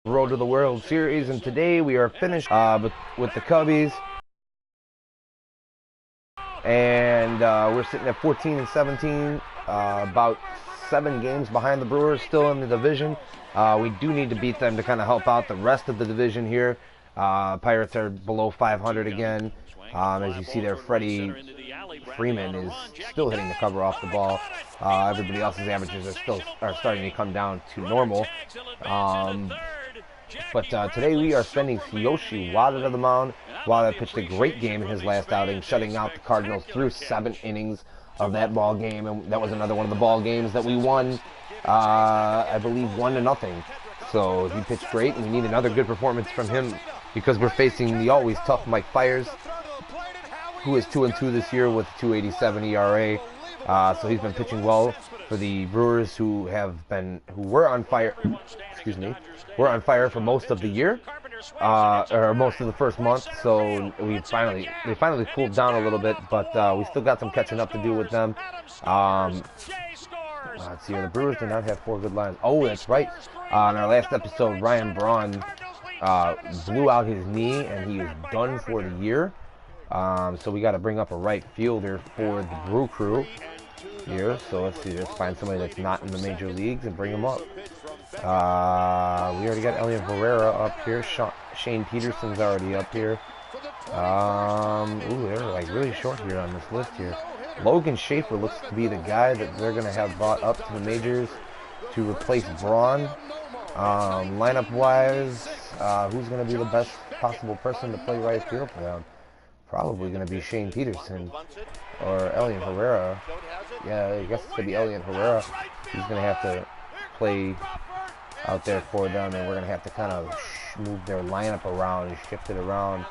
Road to the World Series, and today we are finished with the Cubbies, and we're sitting at 14 and 17, about 7 games behind the Brewers, still in the division. We do need to beat them to kind of help out the rest of the division here. Pirates are below 500 again. As you see there, Freddie Freeman is still hitting the cover off the ball. Everybody else's averages are starting to come down to normal. But today we are sending Yoshi Wada to the mound. Wada pitched a great game in his last outing, shutting out the Cardinals through 7 innings of that ball game, and that was another one of the ball games that we won, I believe, 1-0. So he pitched great, and we need another good performance from him because we're facing the always tough Mike Fiers, who is 2-2 this year with 2.87 ERA. So he's been pitching well for the Brewers, who were on fire. Excuse me, were on fire for most of the year, or most of the first month. So they finally cooled down a little bit, but we still got some catching up to do with them. Let's see here. The Brewers did not have 4 good lines. Oh, that's right. On our last episode, Ryan Braun blew out his knee, and he is done for the year. So we got to bring up a right fielder for the Brew Crew here. So let's see, let's find somebody that's not in the major leagues and bring him up. We already got Elian Herrera up here. Shane Peterson's already up here. They're like really short here on this list here. Logan Schaefer looks to be the guy that they're going to have brought up to the majors to replace Braun. Lineup wise, who's going to be the best possible person to play right field for them? Probably going to be Shane Peterson or Elian Herrera. Yeah, I guess it's going to be Elian Herrera. He's going to have to play out there for them, and we're going to have to kind of move their lineup around and shift it around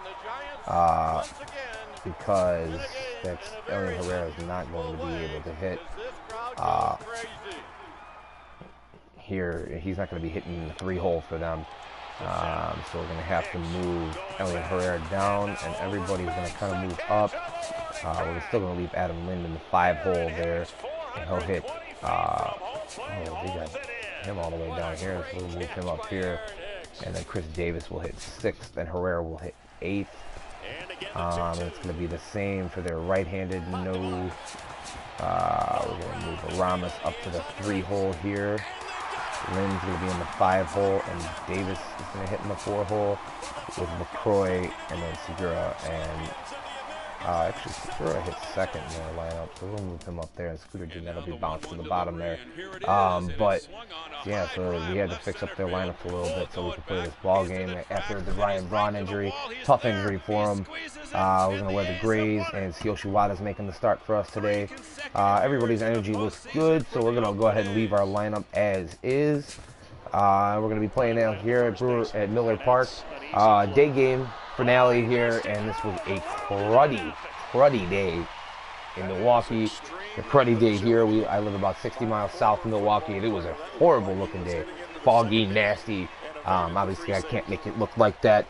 because Elian Herrera is not going to be able to hit here. He's not going to be hitting the 3-hole for them. So we're going to have to move Elian Herrera down, and everybody's going to kind of move up. We're still going to leave Adam Lind in the 5-hole there, and he'll hit, we got him all the way down here, so we'll move him up here, and then Chris Davis will hit 6th, and Herrera will hit 8th. And it's going to be the same for their right-handed no. We're going to move Ramos up to the 3-hole here. Lynn's going to be in the 5-hole, and Davis is going to hit in the 4-hole with LaCroix, and then Segura, and actually Segura hits 2nd in their lineup, so we'll move him up there, and Scooter Jeanette will be bounced to the bottom there. But yeah, so we had to fix up their lineup a little bit so we could play this ball game after the Ryan Braun injury. Tough injury for him. We're going to wear the grays, and Yoshi Wada's making the start for us today. Everybody's energy looks good, so we're going to go ahead and leave our lineup as is. We're going to be playing out here at Miller Park. Day game finale here, and this was a cruddy day in Milwaukee. The cruddy day here. I live about 60 miles south of Milwaukee, and it was a horrible looking day. Foggy, nasty. Obviously, I can't make it look like that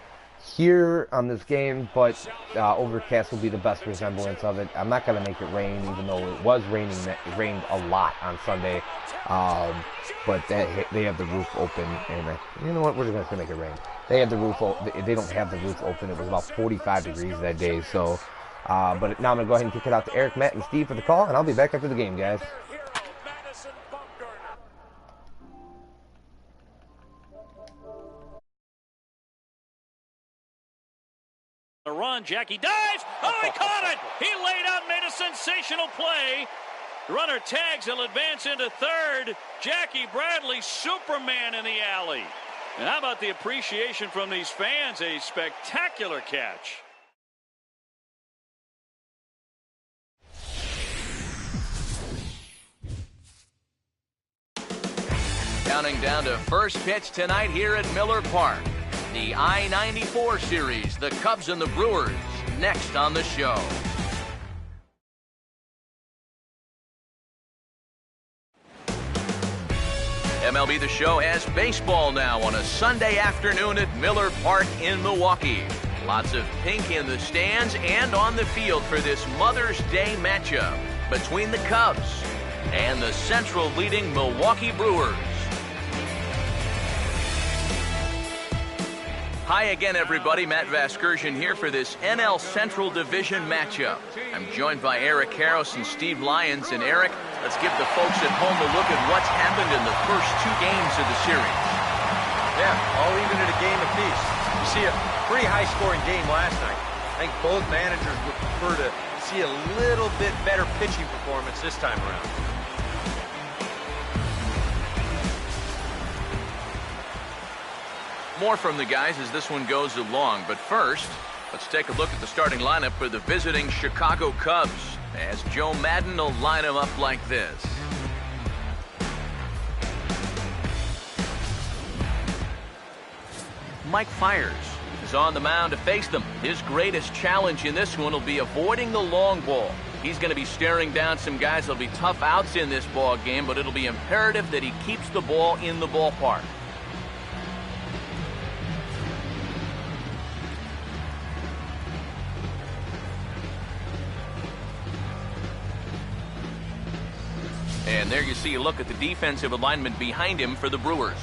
here on this game, but overcast will be the best resemblance of it. I'm not going to make it rain, even though it was raining. It rained a lot on Sunday, but they have the roof open, and you know what? We're just going to make it rain. They have the roof. They don't have the roof open. It was about 45 degrees that day. So, but now I'm going to go ahead and kick it out to Eric, Matt, and Steve for the call, and I'll be back after the game, guys. A run, Jackie dives. Oh, he caught it. He laid out, made a sensational play. Runner tags, he'll advance into 3rd. Jackie Bradley, Superman in the alley. And how about the appreciation from these fans? A spectacular catch. Counting down to first pitch tonight here at Miller Park. The I-94 series, the Cubs and the Brewers, next on the show. MLB The Show has baseball now on a Sunday afternoon at Miller Park in Milwaukee. Lots of pink in the stands and on the field for this Mother's Day matchup between the Cubs and the Central leading Milwaukee Brewers. Hi again, everybody. Matt Vasgersian here for this NL Central Division matchup. I'm joined by Eric Karros and Steve Lyons. And Eric, let's give the folks at home a look at what's happened in the first 2 games of the series. Yeah, all even at a game apiece. You see a pretty high-scoring game last night. I think both managers would prefer to see a little bit better pitching performance this time around. More from the guys as this one goes along. But first, let's take a look at the starting lineup for the visiting Chicago Cubs, as Joe Madden will line them up like this. Mike Fiers is on the mound to face them. His greatest challenge in this one will be avoiding the long ball. He's going to be staring down some guys that'll be tough outs in this ball game, but it'll be imperative that he keeps the ball in the ballpark. And there you see a look at the defensive alignment behind him for the Brewers.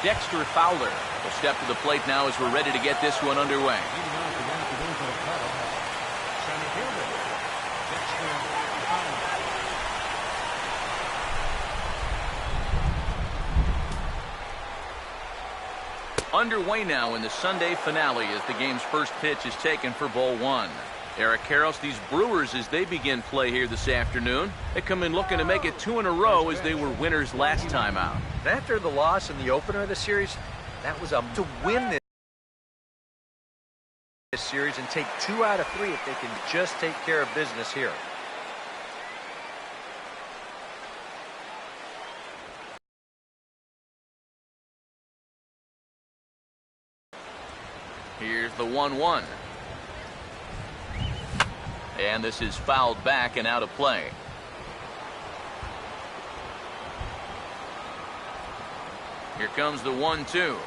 Dexter Fowler will step to the plate now as we're ready to get this one underway. Underway now in the Sunday finale as the game's first pitch is taken for ball 1. Eric Karros, these Brewers, as they begin play here this afternoon, they come in looking to make it 2 in a row as they were winners last time out. After the loss in the opener of the series, that was to win this series and take 2 out of 3 if they can just take care of business here. Here's the 1-1. And this is fouled back and out of play. Here comes the 1-2.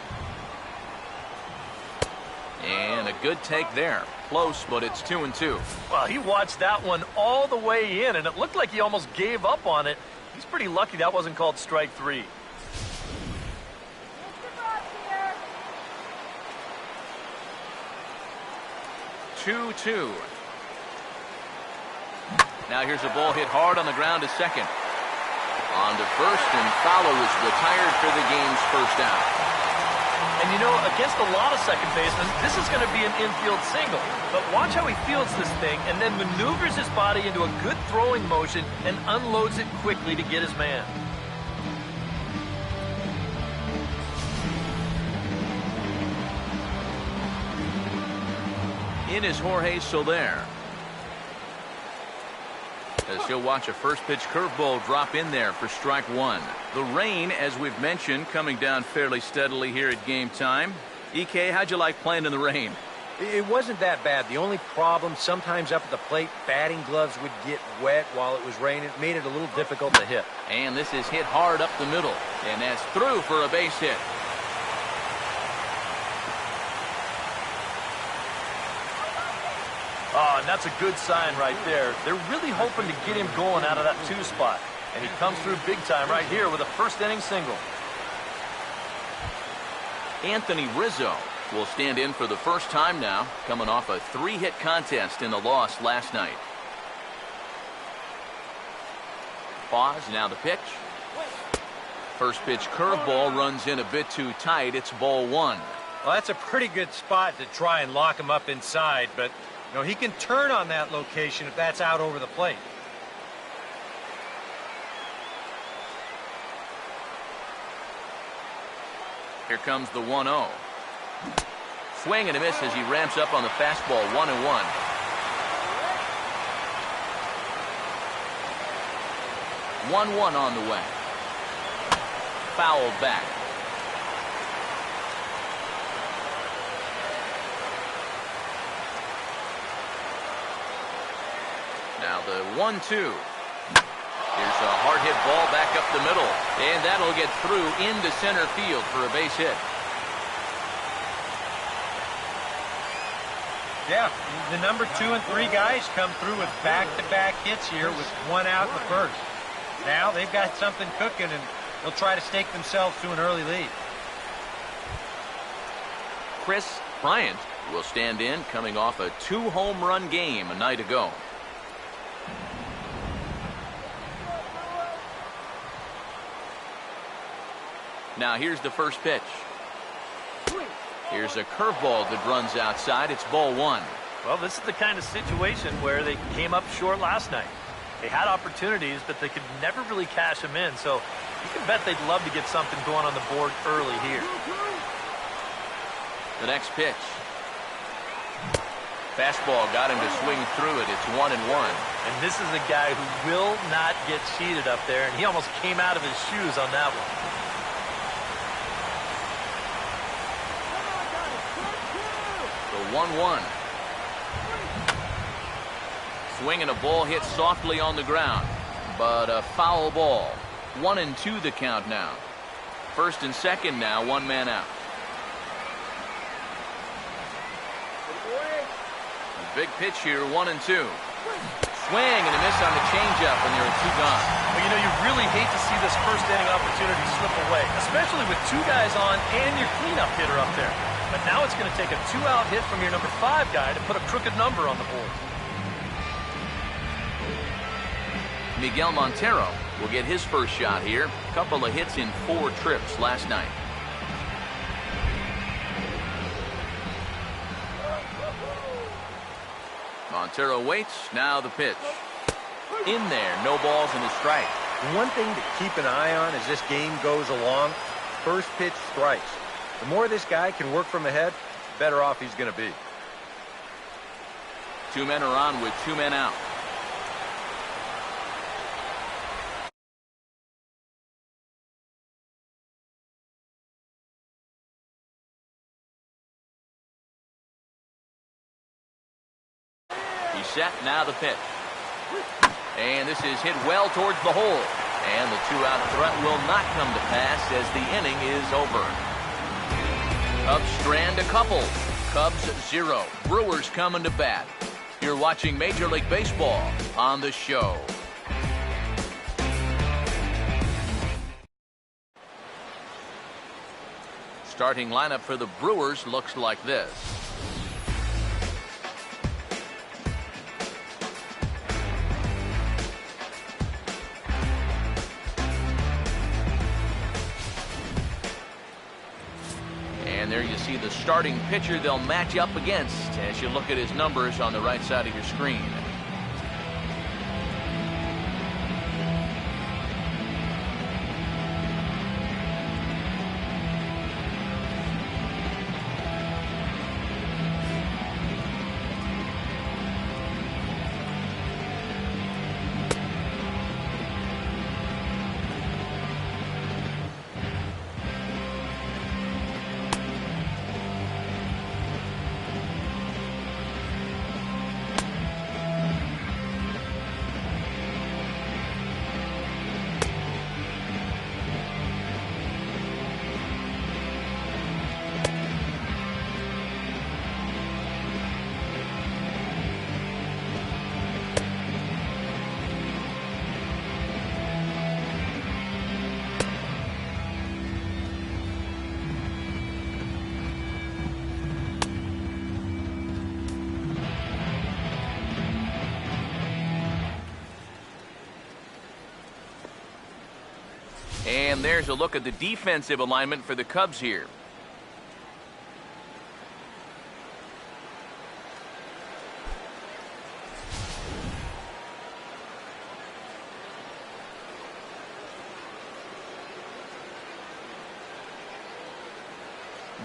And a good take there. Close, but it's 2-2. Well, he watched that one all the way in, and it looked like he almost gave up on it. He's pretty lucky that wasn't called strike 3. Two. Now here's a ball hit hard on the ground to second. On to first, and Fowler is retired for the game's first out. And you know, against a lot of second basemen, this is going to be an infield single. But watch how he fields this thing and then maneuvers his body into a good throwing motion and unloads it quickly to get his man. In is Jorge Soler. As he'll watch a first pitch curveball drop in there for strike 1. The rain, as we've mentioned, coming down fairly steadily here at game time. EK, how'd you like playing in the rain? It wasn't that bad. The only problem, sometimes up at the plate, batting gloves would get wet while it was raining. It made it a little difficult to hit. And this is hit hard up the middle. And that's through for a base hit. Oh, and that's a good sign right there. They're really hoping to get him going out of that 2 spot. And he comes through big time right here with a first-inning single. Anthony Rizzo will stand in for the first time now, coming off a 3-hit contest in the loss last night. Pause, now the pitch. First pitch curveball runs in a bit too tight. It's ball 1. Well, that's a pretty good spot to try and lock him up inside, but you know, he can turn on that location if that's out over the plate. Here comes the 1-0. Swing and a miss as he ramps up on the fastball. 1-1. On the way. Fouled back. Now the 1-2. Here's a hard hit ball back up the middle, and that'll get through into center field for a base hit. Yeah, the number 2 and 3 guys come through with back-to-back hits here with 1 out in the first. Now they've got something cooking, and they'll try to stake themselves to an early lead. Chris Bryant will stand in, coming off a 2-home run game a night ago. Now here's the first pitch. Here's a curveball that runs outside. It's ball 1. Well, this is the kind of situation where they came up short last night. They had opportunities, but they could never really cash them in. So you can bet they'd love to get something going on the board early here. The next pitch. Fastball got him to swing through it. It's 1-1. And this is a guy who will not get cheated up there, and he almost came out of his shoes on that one. The 1-1. Swing and a ball hit softly on the ground, but a foul ball. 1-2 the count now. First and second now, 1 man out. A big pitch here, 1-2. Swing and a miss on the changeup, and there are 2 gone. Well, you know, you really hate to see this first inning opportunity slip away, especially with 2 guys on and your cleanup hitter up there. But now it's going to take a 2-out hit from your number 5 guy to put a crooked number on the board. Miguel Montero will get his first shot here. Couple of hits in 4 trips last night. Montero waits. Now the pitch. In there. No balls and a strike. One thing to keep an eye on as this game goes along, first pitch strikes. The more this guy can work from ahead, the better off he's going to be. 2 men are on with 2 men out. He's set. Now the pitch. And this is hit well towards the hole. And the 2-out threat will not come to pass as the inning is over. Cubs strand a couple. Cubs 0. Brewers coming to bat. You're watching Major League Baseball on the show. Starting lineup for the Brewers looks like this. And there you see the starting pitcher they'll match up against as you look at his numbers on the right side of your screen. And there's a look at the defensive alignment for the Cubs here.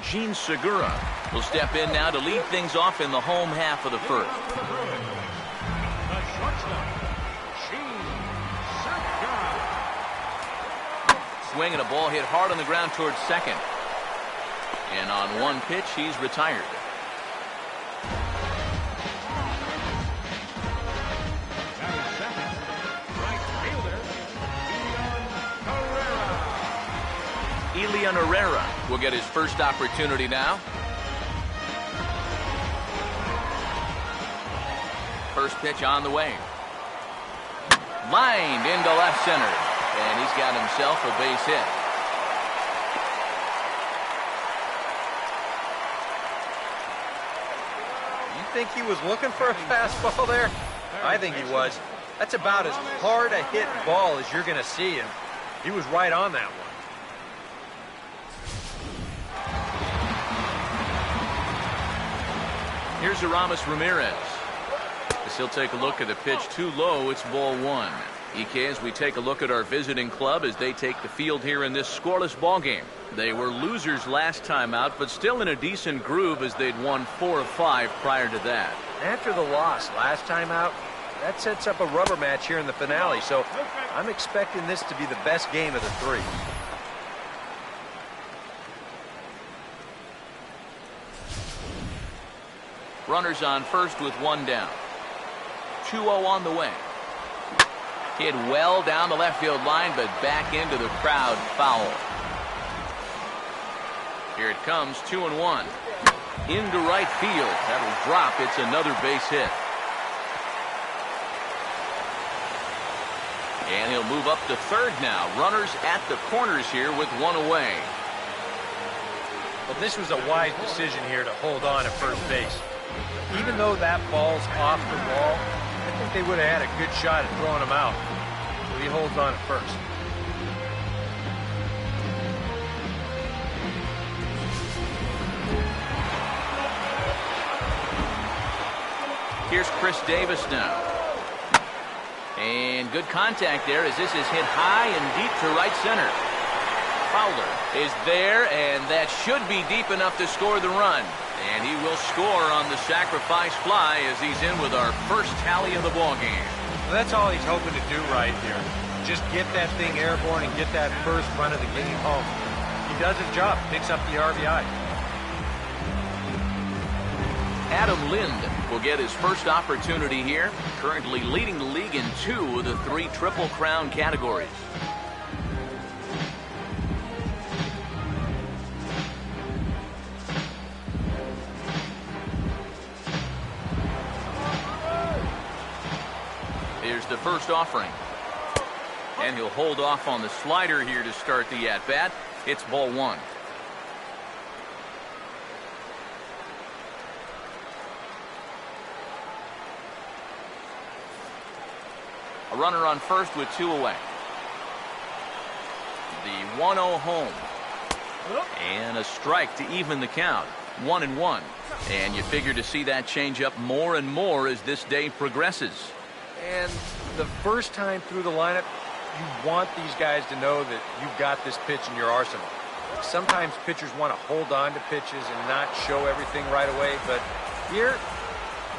Gene Segura will step in now to lead things off in the home half of the first. Swing and a ball hit hard on the ground towards second. And on one pitch, he's retired. Elian Herrera will get his first opportunity now. First pitch on the way. Lined into left center. And he's got himself a base hit. You think he was looking for a fastball there? I think he was. That's about as hard a hit ball as you're going to see, and he was right on that one. Here's Aramis Ramirez. As he'll take a look at the pitch too low, it's ball one. EK, as we take a look at our visiting club as they take the field here in this scoreless ball game. They were losers last time out, but still in a decent groove as they'd won 4 of 5 prior to that. After the loss last time out, that sets up a rubber match here in the finale, so I'm expecting this to be the best game of the 3. Runners on first with 1 down. 2-0 on the way. Hit well down the left field line, but back into the crowd, foul. Here it comes, 2-1. Into right field. That'll drop. It's another base hit. And he'll move up to third now. Runners at the corners here with 1 away. Well, this was a wise decision here to hold on at first base. Even though that ball's off the wall, I think they would have had a good shot at throwing him out. So he holds on at first. Here's Chris Davis now. And good contact there as this is hit high and deep to right center. Fowler is there, and that should be deep enough to score the run. And he will score on the sacrifice fly as he's in with our first tally of the ball game. Well, that's all he's hoping to do right here. Just get that thing airborne and get that first run of the game home. He does his job, picks up the RBI. Adam Lind will get his first opportunity here, currently leading the league in 2 of the 3 Triple Crown categories. Here's the first offering. And he'll hold off on the slider here to start the at-bat. It's ball 1. A runner on first with 2 away. The 1-0 home. And a strike to even the count. 1-1. And you figure to see that change up more and more as this day progresses. And the first time through the lineup, you want these guys to know that you've got this pitch in your arsenal. Sometimes pitchers want to hold on to pitches and not show everything right away, but here,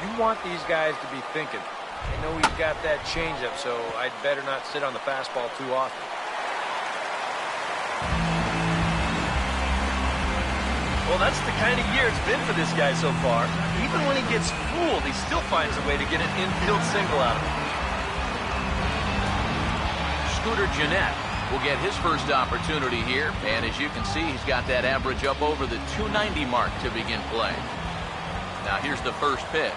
you want these guys to be thinking, I know he's got that changeup, so I'd better not sit on the fastball too often. Well, that's the kind of year it's been for this guy so far. Even when he gets fooled, he still finds a way to get an infield single out of it. Scooter Gennett will get his first opportunity here, and as you can see, he's got that average up over the 290 mark to begin play. Now here's the first pitch.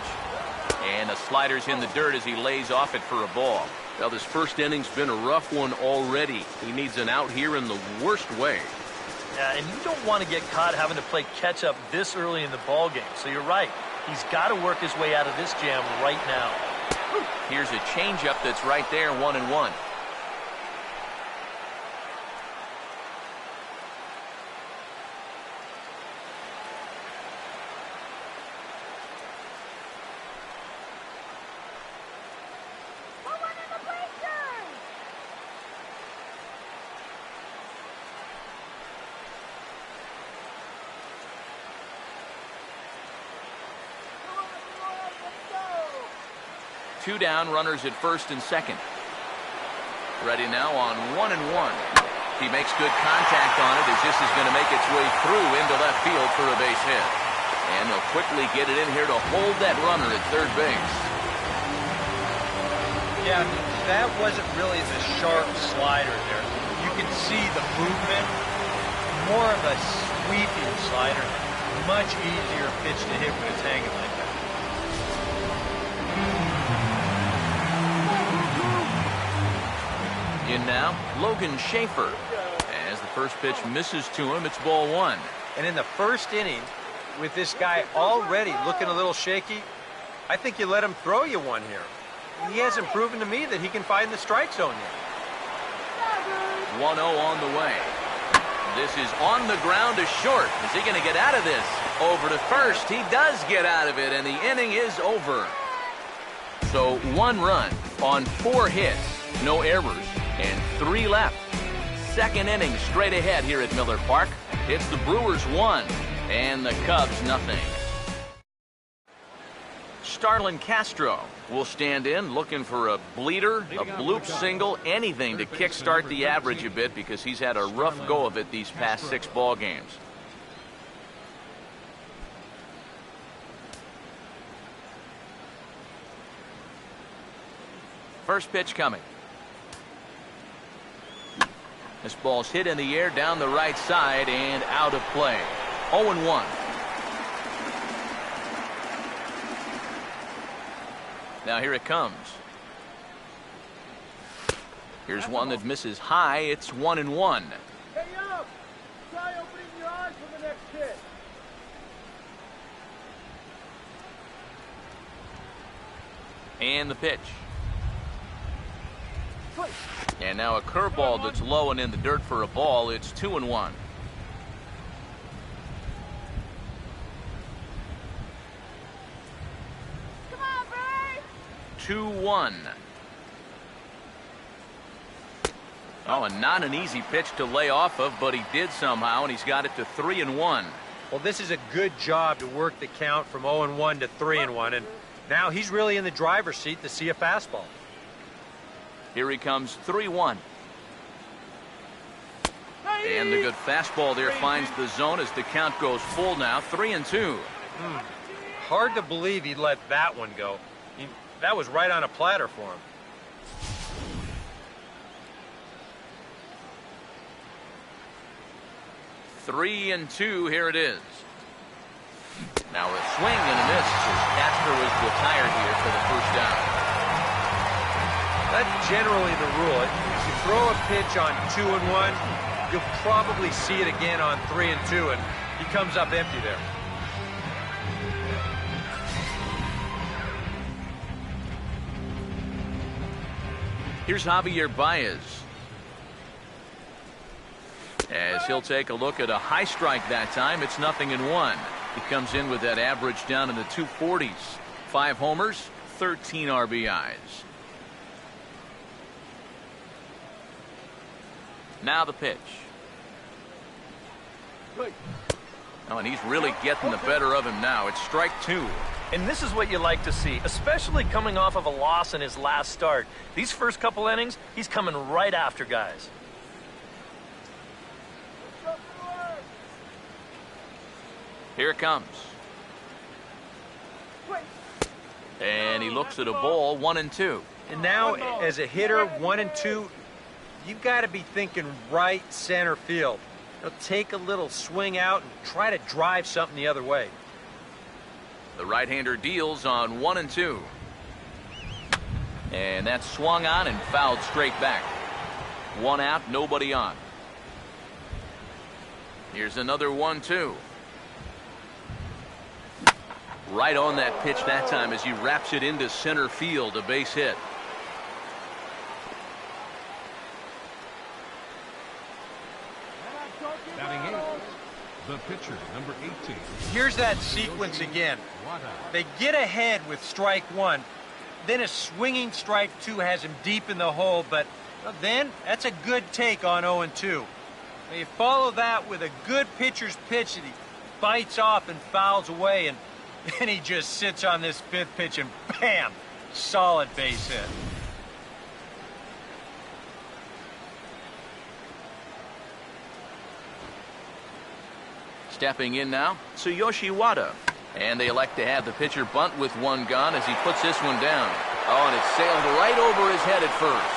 And the slider's in the dirt as he lays off it for a ball. Well, this first inning's been a rough one already. He needs an out here in the worst way. Yeah, and you don't want to get caught having to play catch up this early in the ball game. So you're right. He's got to work his way out of this jam right now. Here's a changeup that's right there, 1-1. Two down, runners at first and second. Ready now on 1-1. He makes good contact on it as this is going to make its way through into left field for a base hit. And they'll quickly get it in here to hold that runner at third base. Yeah, that wasn't really the sharp slider there. You can see the movement. More of a sweeping slider. Much easier pitch to hit when it's hanging like that. In now, Logan Schaefer. As the first pitch misses to him, it's ball one. And in the first inning, with this guy already looking a little shaky, I think you let him throw you one here. He hasn't proven to me that he can find the strike zone yet. 1-0 on the way. This is on the ground to short. Is he going to get out of this? Over to first. He does get out of it, and the inning is over. So 1 run on 4 hits, no errors, and 3 left. Second inning straight ahead here at Miller Park. It's the Brewers 1 and the Cubs nothing. Starlin Castro will stand in looking for a bleeder, a bloop single, anything to kickstart the average a bit because he's had a rough go of it these past 6 ball games. First pitch coming. This ball's hit in the air down the right side and out of play. 0-1. Now here it comes. Here's one that misses high. It's 1-1. Hey, yo! Try opening your eyes for the next pitch. And the pitch. And now a curveball that's low and in the dirt for a ball. It's 2-1. Come on, babe! 2-1. Oh, and not an easy pitch to lay off of, but he did somehow, and he's got it to 3-1. Well, this is a good job to work the count from 0-1 to 3-1, and now he's really in the driver's seat to see a fastball. Here he comes, 3-1. And the good fastball there finds the zone as the count goes full now, 3-2. Hard to believe he let that one go. That was right on a platter for him. Three and two, here it is. Now a swing and a miss. Castro is retired here for the first down. That's generally the rule. If you throw a pitch on 2-1, you'll probably see it again on 3-2, and he comes up empty there. Here's Javier Baez. As he'll take a look at a high strike that time, it's 0-1. He comes in with that average down in the 240s. 5 homers, 13 RBIs. Now the pitch. Oh, and he's really getting the better of him now. It's strike 2. And this is what you like to see, especially coming off of a loss in his last start. These first couple innings, he's coming right after guys. Here it comes. And he looks at a ball, 1-2. And now, as a hitter, 1-2, you've got to be thinking right center field. Take a little swing out and try to drive something the other way. The right-hander deals on 1-2. And that's swung on and fouled straight back. 1 out, nobody on. Here's another 1-2. Right on that pitch that time as he wraps it into center field, a base hit. Batting 8, the pitcher, number 18. Here's that sequence again. They get ahead with strike 1. Then a swinging strike 2 has him deep in the hole, but then that's a good take on 0-2. You follow that with a good pitcher's pitch that he bites off and fouls away, and then he just sits on this 5th pitch and bam, solid base hit. Stepping in now, Tsuyoshi Wada. And they elect to have the pitcher bunt with 1 gone as he puts this one down. Oh, and it sailed right over his head at first.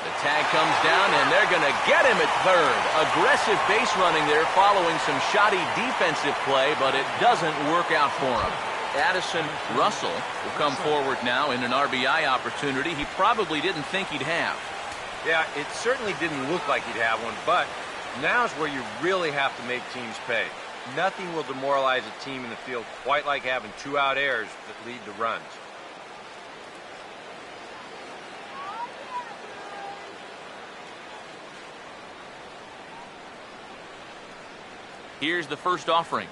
The tag comes down, and they're going to get him at third. Aggressive base running there following some shoddy defensive play, but it doesn't work out for him. Addison Russell will come forward now in an RBI opportunity he probably didn't think he'd have. Yeah, it certainly didn't look like he'd have one, but now's where you really have to make teams pay. Nothing will demoralize a team in the field quite like having 2 out errors that lead to runs. Here's the first offering.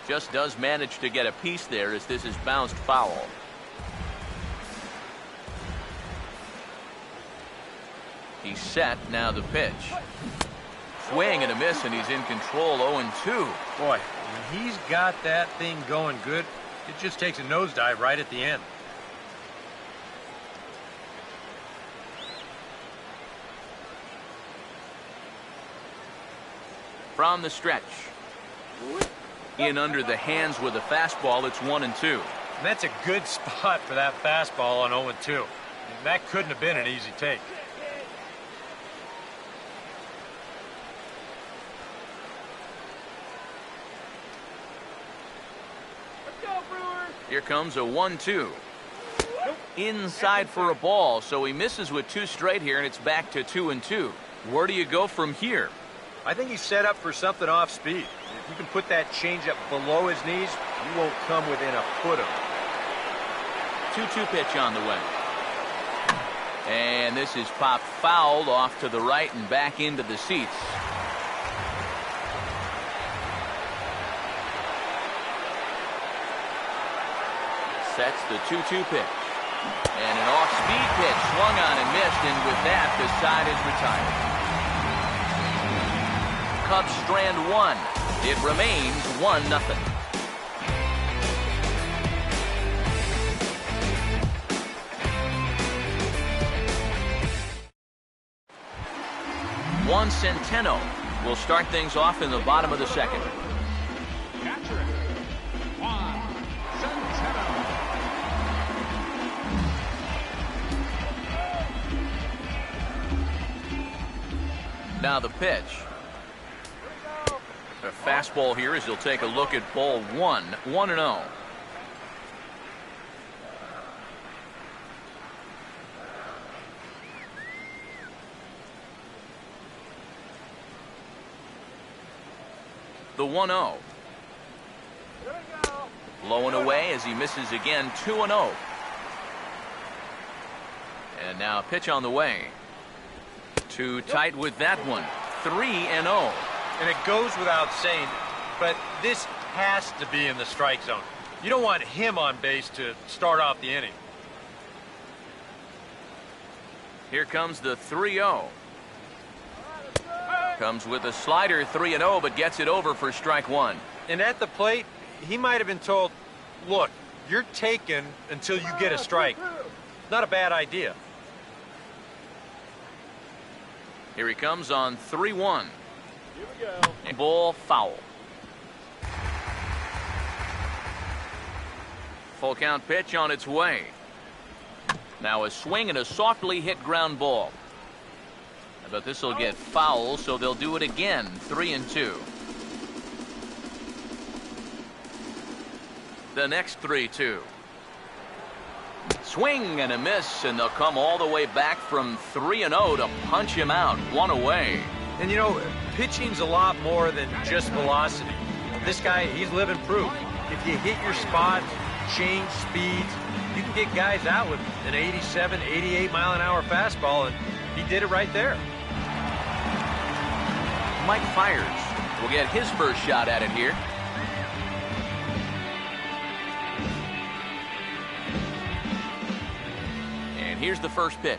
Just does manage to get a piece there as this is bounced foul. He's set, now the pitch. Swing and a miss, and he's in control. 0-2. Boy, when he's got that thing going good, it just takes a nosedive right at the end. From the stretch. In under the hands with a fastball, it's 1-2. And that's a good spot for that fastball on 0-2. And that couldn't have been an easy take. Let's go, Brewers! Here comes a 1-2. Inside for a ball, so he misses with 2 straight here, and it's back to 2-2. Where do you go from here? I think he's set up for something off speed. If you can put that changeup below his knees, you won't come within a foot of him. 2-2 pitch on the way. And this is popped fouled off to the right and back into the seats. Sets the 2-2 pitch. And an off-speed pitch swung on and missed, and with that, the side is retired. Cubs strand 1. It remains 1-0. Juan Centeno will start things off in the bottom of the second. Catcher, Juan Centeno. Now the pitch. A fastball here as he'll take a look at ball 1. 1-0. The 1-0. Low and away as he misses again. 2-0. And now a pitch on the way. Too tight with that one. 3-0. And it goes without saying, but this has to be in the strike zone. You don't want him on base to start off the inning. Here comes the 3-0. Comes with a slider, 3-0, but gets it over for strike 1. And at the plate, he might have been told, look, you're taken until you get a strike. Not a bad idea. Here he comes on 3-1. Here we go. And ball foul. Full count pitch on its way. Now a swing and a softly hit ground ball. But this will get foul, so they'll do it again. 3-2. The next 3-2. Swing and a miss, and they'll come all the way back from 3-0 to punch him out. 1 away. And you know, pitching's a lot more than just velocity. This guy, he's living proof. If you hit your spots, change speeds, you can get guys out with an 87, 88 mile an hour fastball, and he did it right there. Mike Fiers will get his first shot at it here. And here's the first pitch.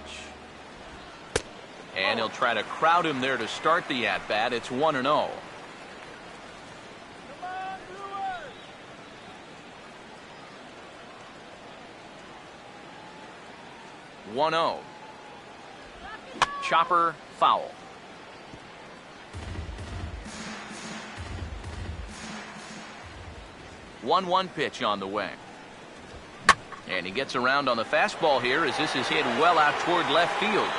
And he'll try to crowd him there to start the at-bat. It's 1-0. Come on, Brewers! 1-0. Chopper foul. One pitch on the way. And he gets around on the fastball here as this is hit well out toward left field.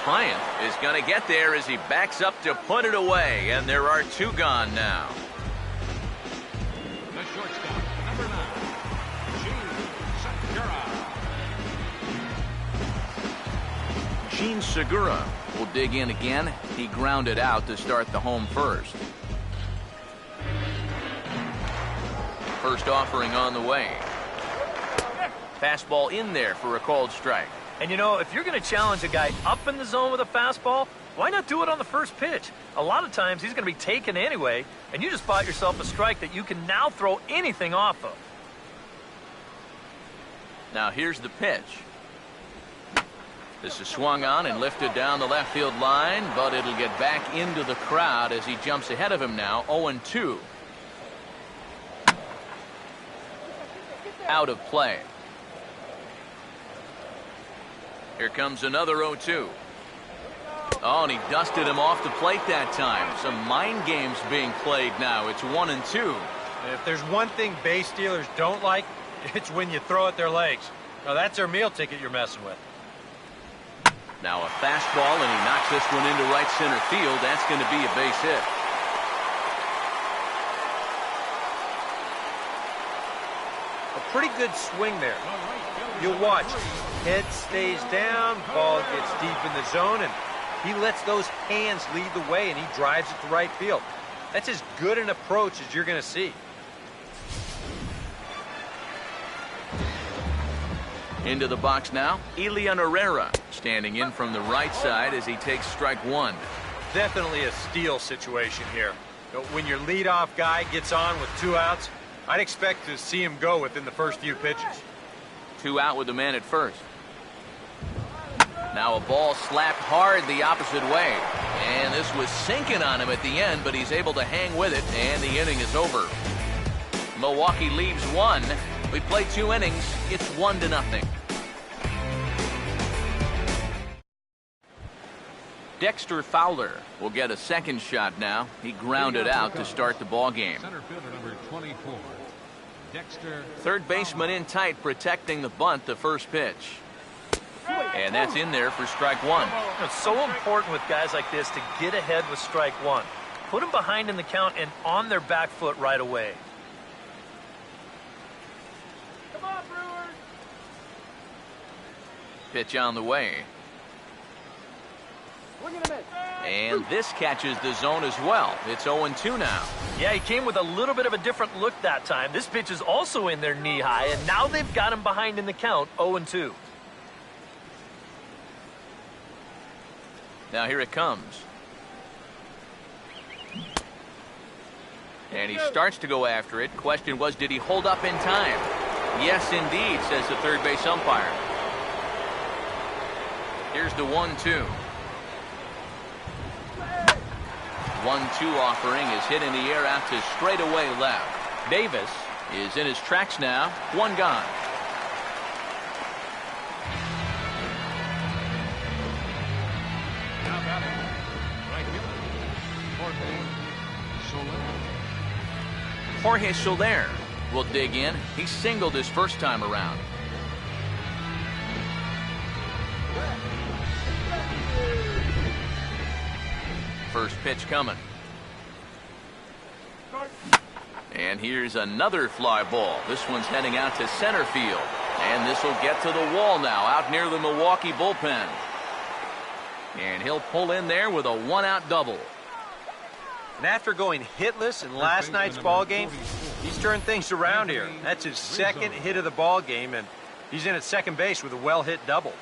Bryant is going to get there as he backs up to put it away, and there are 2 gone now. The shortstop, number 9. Sheen Segura will dig in again. He grounded out to start the home first. First offering on the way. Fastball in there for a called strike. And you know, if you're going to challenge a guy up in the zone with a fastball, why not do it on the first pitch? A lot of times he's going to be taken anyway, and you just bought yourself a strike that you can now throw anything off of. Now here's the pitch. This is swung on and lifted down the left field line, but it'll get back into the crowd as he jumps ahead of him now, 0-2. Out of play. Here comes another 0-2. Oh, and he dusted him off the plate that time. Some mind games being played now. It's 1-2. If there's one thing base stealers don't like, it's when you throw at their legs. Now, that's their meal ticket you're messing with. Now a fastball, and he knocks this one into right center field. That's going to be a base hit. A pretty good swing there. You'll watch. Head stays down, ball gets deep in the zone, and he lets those hands lead the way, and he drives it to right field. That's as good an approach as you're going to see. Into the box now, Elian Herrera standing in from the right side as he takes strike one. Definitely a steal situation here. When your leadoff guy gets on with 2 outs, I'd expect to see him go within the first few pitches. 2 out with the man at first. Now a ball slapped hard the opposite way. And this was sinking on him at the end, but he's able to hang with it, and the inning is over. Milwaukee leaves 1. We play 2 innings. It's 1-0. Dexter Fowler will get a second shot now. He grounded out to start the ball game. Center fielder number 24, Dexter. Third baseman in tight, protecting the bunt, the first pitch. And that's in there for strike one. It's so important with guys like this to get ahead with strike one. Put them behind in the count and on their back foot right away. Come on, Brewers! Pitch on the way. We're gonna miss. And this catches the zone as well. It's 0-2 now. Yeah, he came with a little bit of a different look that time. This pitch is also in there knee high, and now they've got him behind in the count, 0-2. Now here it comes. And he starts to go after it. Question was, did he hold up in time? Yes, indeed, says the third base umpire. Here's the 1-2. 1-2 offering is hit in the air out to straightaway left. Davis is in his tracks now. 1 gone. Now batting, right fielder, Jorge Soler will dig in. He singled his first time around. First pitch coming. And here's another fly ball. This one's heading out to center field. And this will get to the wall now, out near the Milwaukee bullpen. And he'll pull in there with a 1-out double. And after going hitless in last night's ball game, he's turned things around here. That's his second hit of the ball game, and he's in at second base with a well-hit double.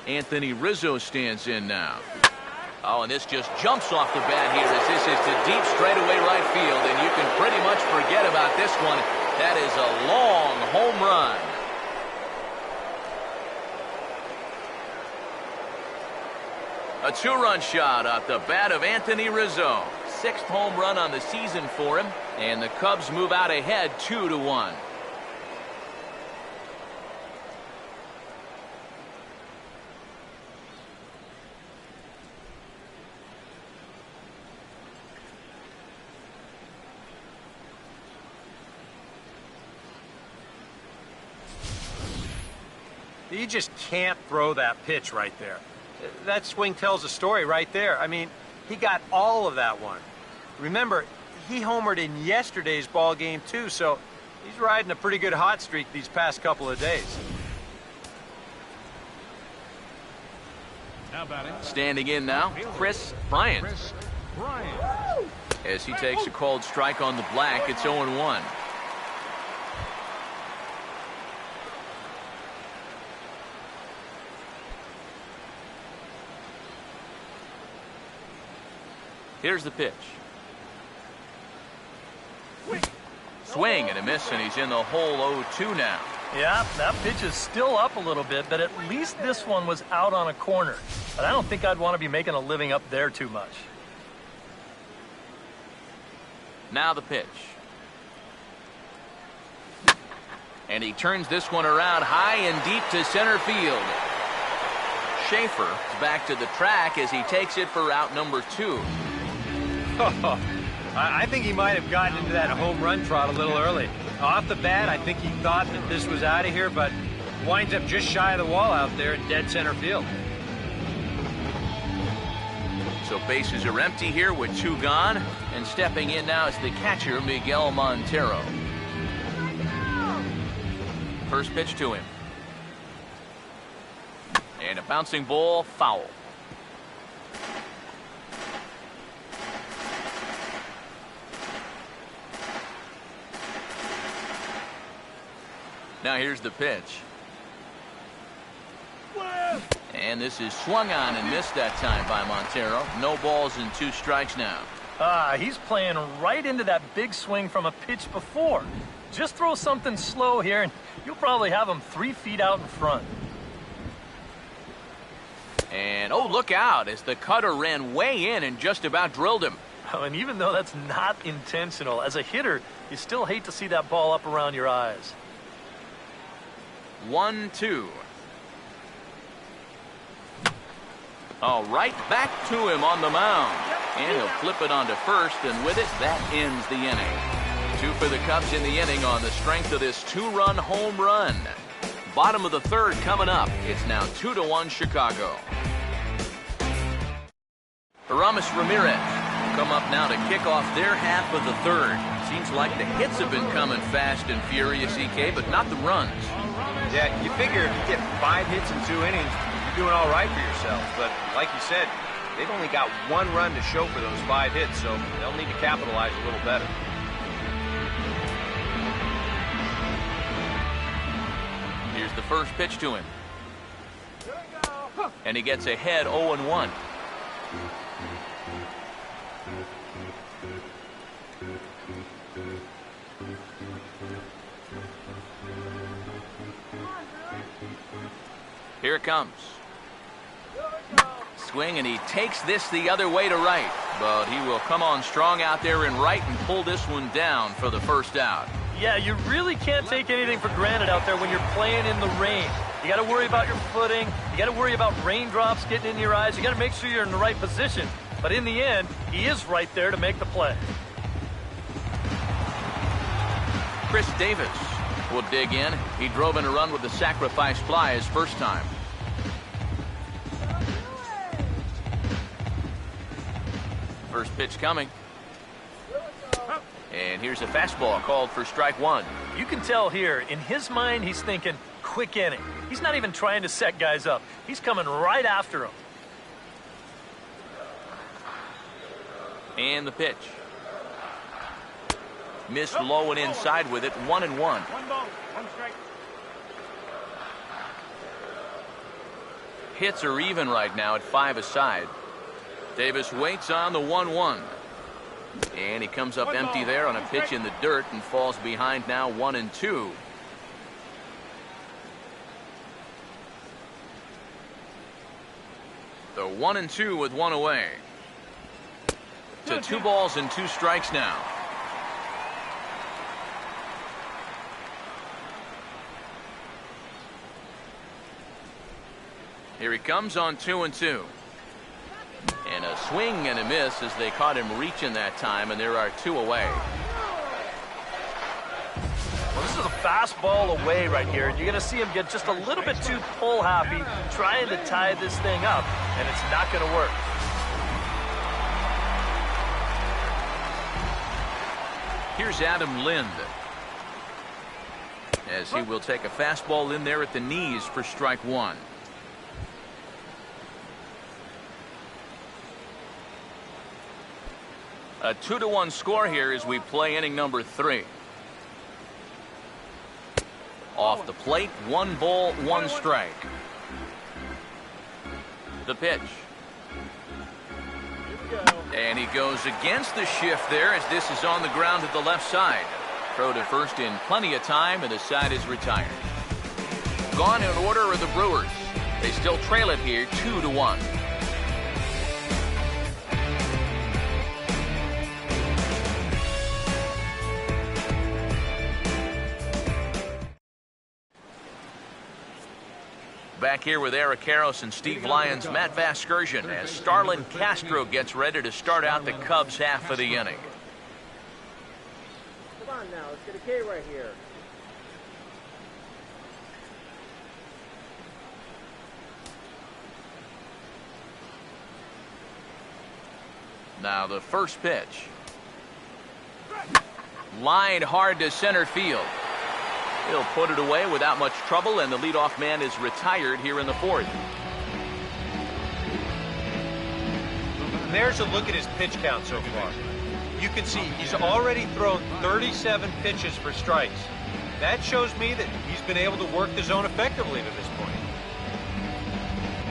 Anthony Rizzo stands in now. Oh, and this just jumps off the bat here as this is to deep straightaway right field, and you can pretty much forget about this one. That is a long home run. A 2-run shot off the bat of Anthony Rizzo. 6th home run on the season for him, and the Cubs move out ahead 2-1. You just can't throw that pitch right there. That swing tells a story right there. I mean, he got all of that one. Remember, he homered in yesterday's ball game too, so he's riding a pretty good hot streak these past couple of days. Now batting. Standing in now, Chris Bryant. Chris Bryant. As he takes a called strike on the black, it's 0-1. Here's the pitch. Swing and a miss, and he's in the hole 0-2 now. Yeah, that pitch is still up a little bit, but at least this one was out on a corner. But I don't think I'd want to be making a living up there too much. Now the pitch. And he turns this one around high and deep to center field. Schaefer is back to the track as he takes it for route number 2. I think he might have gotten into that home run trot a little early. Off the bat, I think he thought that this was out of here, but winds up just shy of the wall out there in dead center field. So bases are empty here with 2 gone, and stepping in now is the catcher, Miguel Montero. First pitch to him. And a bouncing ball, foul. Now here's the pitch. And this is swung on and missed that time by Montero. No balls and 2 strikes now. He's playing right into that big swing from a pitch before. Just throw something slow here, and you'll probably have him 3 feet out in front. And, oh, look out, as the cutter ran way in and just about drilled him. Oh, and even though that's not intentional, as a hitter, you still hate to see that ball up around your eyes. 1-2. All right, back to him on the mound. And he'll flip it onto first, and with it, that ends the inning. 2 for the Cubs in the inning on the strength of this 2-run home run. Bottom of the 3rd coming up. It's now 2-1 Chicago. Aramis Ramirez will come up now to kick off their half of the 3rd. Seems like the hits have been coming fast and furious, EK, but not the runs. Yeah, you figure if you get 5 hits in 2 innings, you're doing all right for yourself. But like you said, they've only got 1 run to show for those 5 hits, so they'll need to capitalize a little better. Here's the first pitch to him. And he gets ahead 0-1. Here it comes. Swing, and he takes this the other way to right. But he will come on strong out there in right and pull this one down for the first out. Yeah, you really can't take anything for granted out there when you're playing in the rain. You got to worry about your footing. You got to worry about raindrops getting in your eyes. You got to make sure you're in the right position. But in the end, he is right there to make the play. Chris Davis will dig in. He drove in a run with the sacrifice fly his first time. First pitch coming. And here's a fastball called for strike 1. You can tell here, in his mind, he's thinking, quick inning. He's not even trying to set guys up. He's coming right after them. And the pitch. Missed low and inside with it, 1-1. 1 ball, 1 strike. Hits are even right now at 5 aside. Davis waits on the 1-1. And he comes up empty there on a pitch in the dirt and falls behind now 1-2. The 1-2 with 1 away. To 2 balls and 2 strikes now. Here he comes on 2-2. And a swing and a miss as they caught him reaching that time, and there are 2 away. Well, this is a fastball away right here, and you're going to see him get just a little bit too pull happy trying to tie this thing up, and it's not going to work. Here's Adam Lind, as he will take a fastball in there at the knees for strike one. A 2-1 score here as we play inning number 3. Off the plate, 1 ball, 1 strike. The pitch. And he goes against the shift there as this is on the ground at the left side. Throw to first in plenty of time, and the side is retired. Gone in order are the Brewers. They still trail it here 2-1. Back here with Eric Karros and Steve Lyons, Matt Vasgersian, as Starlin Castro gets ready to start out the Cubs half of the inning. Come on now, let's get a K right here. Now the first pitch. Lined hard to center field. He'll put it away without much trouble, and the leadoff man is retired here in the 4th. There's a look at his pitch count so far. You can see he's already thrown 37 pitches for strikes. That shows me that he's been able to work the zone effectively to this point.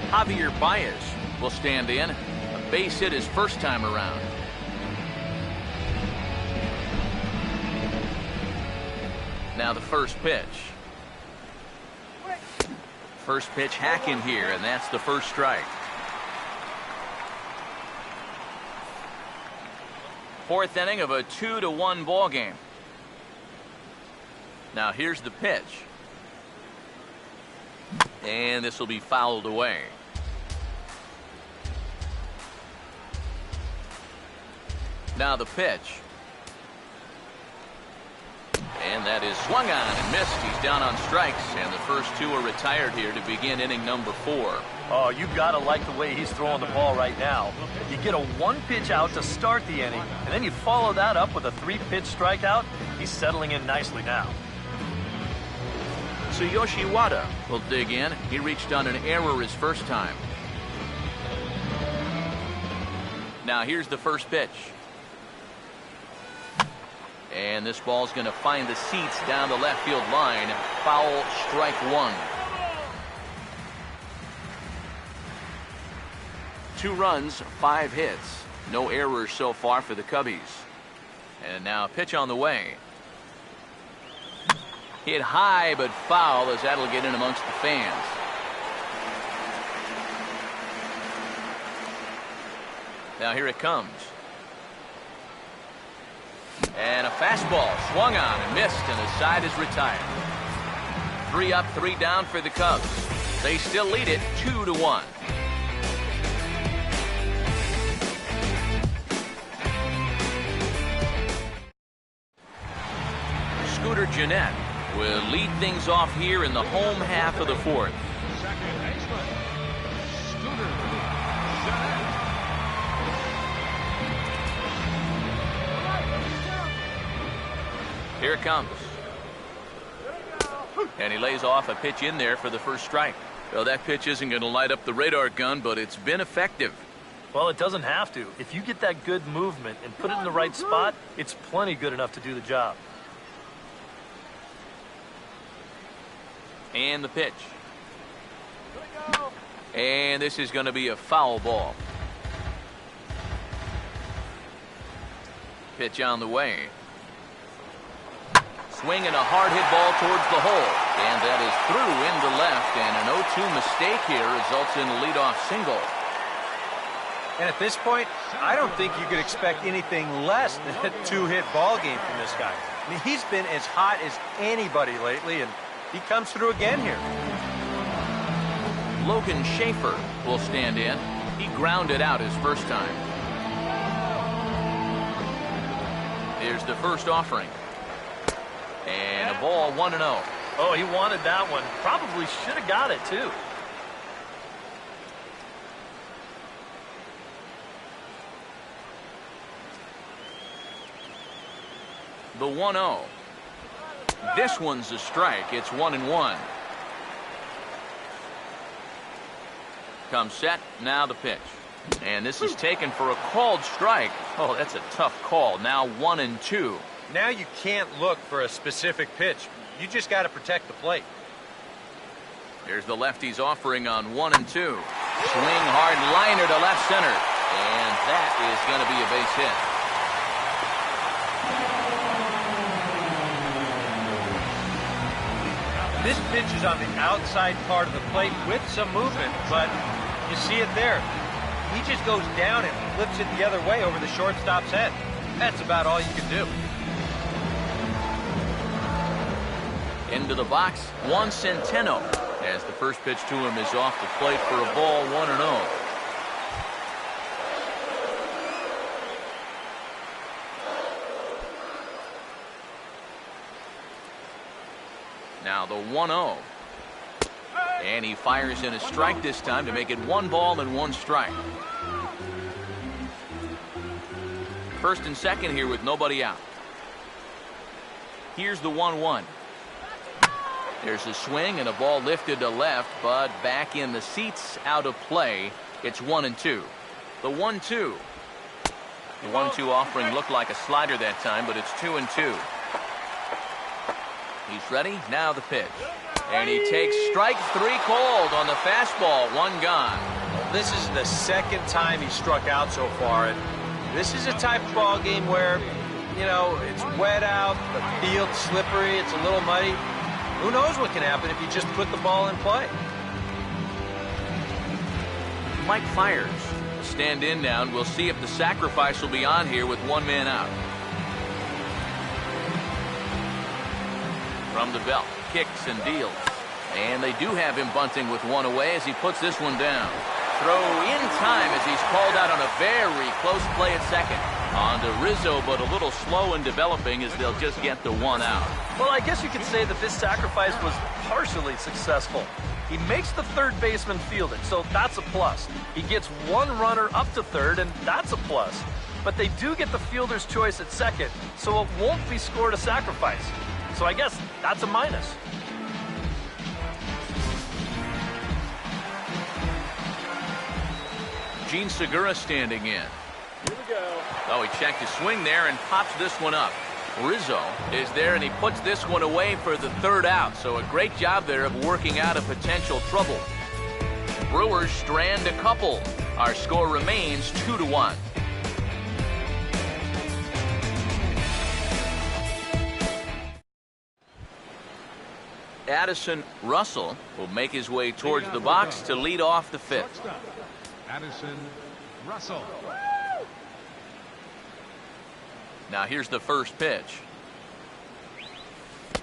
Javier Baez will stand in. A base hit his first time around. Now the first pitch. First pitch hack in here, and that's the first strike. 4th inning of a 2-1 ball game. Now here's the pitch. And this will be fouled away. Now the pitch. And that is swung on and missed. He's down on strikes, and the first 2 are retired here to begin inning number 4. Oh, you've got to like the way he's throwing the ball right now. You get a 1-pitch out to start the inning, and then you follow that up with a 3-pitch strikeout. He's settling in nicely now. Tsuyoshi Wada will dig in. He reached on an error his first time. Now here's the first pitch. And this ball's going to find the seats down the left field line. Foul, strike 1. 2 runs, 5 hits. No errors so far for the Cubbies. And now a pitch on the way. Hit high but foul, as that'll get in amongst the fans. Now here it comes. And a fastball swung on and missed, and the side is retired. 3 up, 3 down for the Cubs. They still lead it 2-1. Scooter Gennett will lead things off here in the home half of the 4th. Second baseman, Scooter Gennett. Here it comes. And he lays off a pitch in there for the first strike. Well, that pitch isn't going to light up the radar gun, but it's been effective. Well, it doesn't have to. If you get that good movement and put it in the right spot, it's plenty good enough to do the job. And the pitch. And this is going to be a foul ball. Pitch on the way. Swinging a hard hit ball towards the hole. And that is through into left. And an 0-2 mistake here results in a leadoff single. And at this point, I don't think you could expect anything less than a 2-hit ball game from this guy. I mean, he's been as hot as anybody lately, and he comes through again here. Logan Schaefer will stand in. He grounded out his first time. Here's the first offering. And a ball 1-0. Oh, he wanted that one. Probably should have got it, too. The 1-0. This one's a strike. It's 1-1. Comes set. Now the pitch. And this is taken for a called strike. Oh, that's a tough call. Now 1-2. Now you can't look for a specific pitch. You just got to protect the plate. Here's the lefty's offering on 1-2. Swing hard liner to left center. And that is going to be a base hit. This pitch is on the outside part of the plate with some movement, but you see it there. He just goes down and flips it the other way over the shortstop's head. That's about all you can do. Into the box, Juan Centeno, as the first pitch to him is off the plate for a ball, 1-0. Now the 1-0. And he fires in a strike this time to make it 1 ball and 1 strike. First and second here with nobody out. Here's the 1-1. There's a swing and a ball lifted to left, but back in the seats, out of play. It's 1-2. The 1-2. The 1-2 offering looked like a slider that time, but it's 2-2. He's ready. Now the pitch. And he takes strike 3 called on the fastball. 1 gone. This is the second time he struck out so far. And this is a type of ball game where, you know, it's wet out, the field's slippery, it's a little muddy. Who knows what can happen if you just put the ball in play? Mike fires. Stand in now, and we'll see if the sacrifice will be on here with 1 man out. From the belt, kicks and deals. And they do have him bunting with 1 away as he puts this one down. Throw in time as he's called out on a very close play at second. On to Rizzo, but a little slow in developing as they'll just get the 1 out. Well, I guess you could say that this sacrifice was partially successful. He makes the third baseman field it, so that's a plus. He gets 1 runner up to third, and that's a plus. But they do get the fielder's choice at second, so it won't be scored a sacrifice. So I guess that's a minus. Gene Segura standing in. Here we go. Oh, he checked his swing there and pops this one up. Rizzo is there, and he puts this one away for the 3rd out. So a great job there of working out a potential trouble. Brewers strand a couple. Our score remains 2-1. Addison Russell will make his way towards the box to lead off the 5th. Addison Russell. Now here's the first pitch.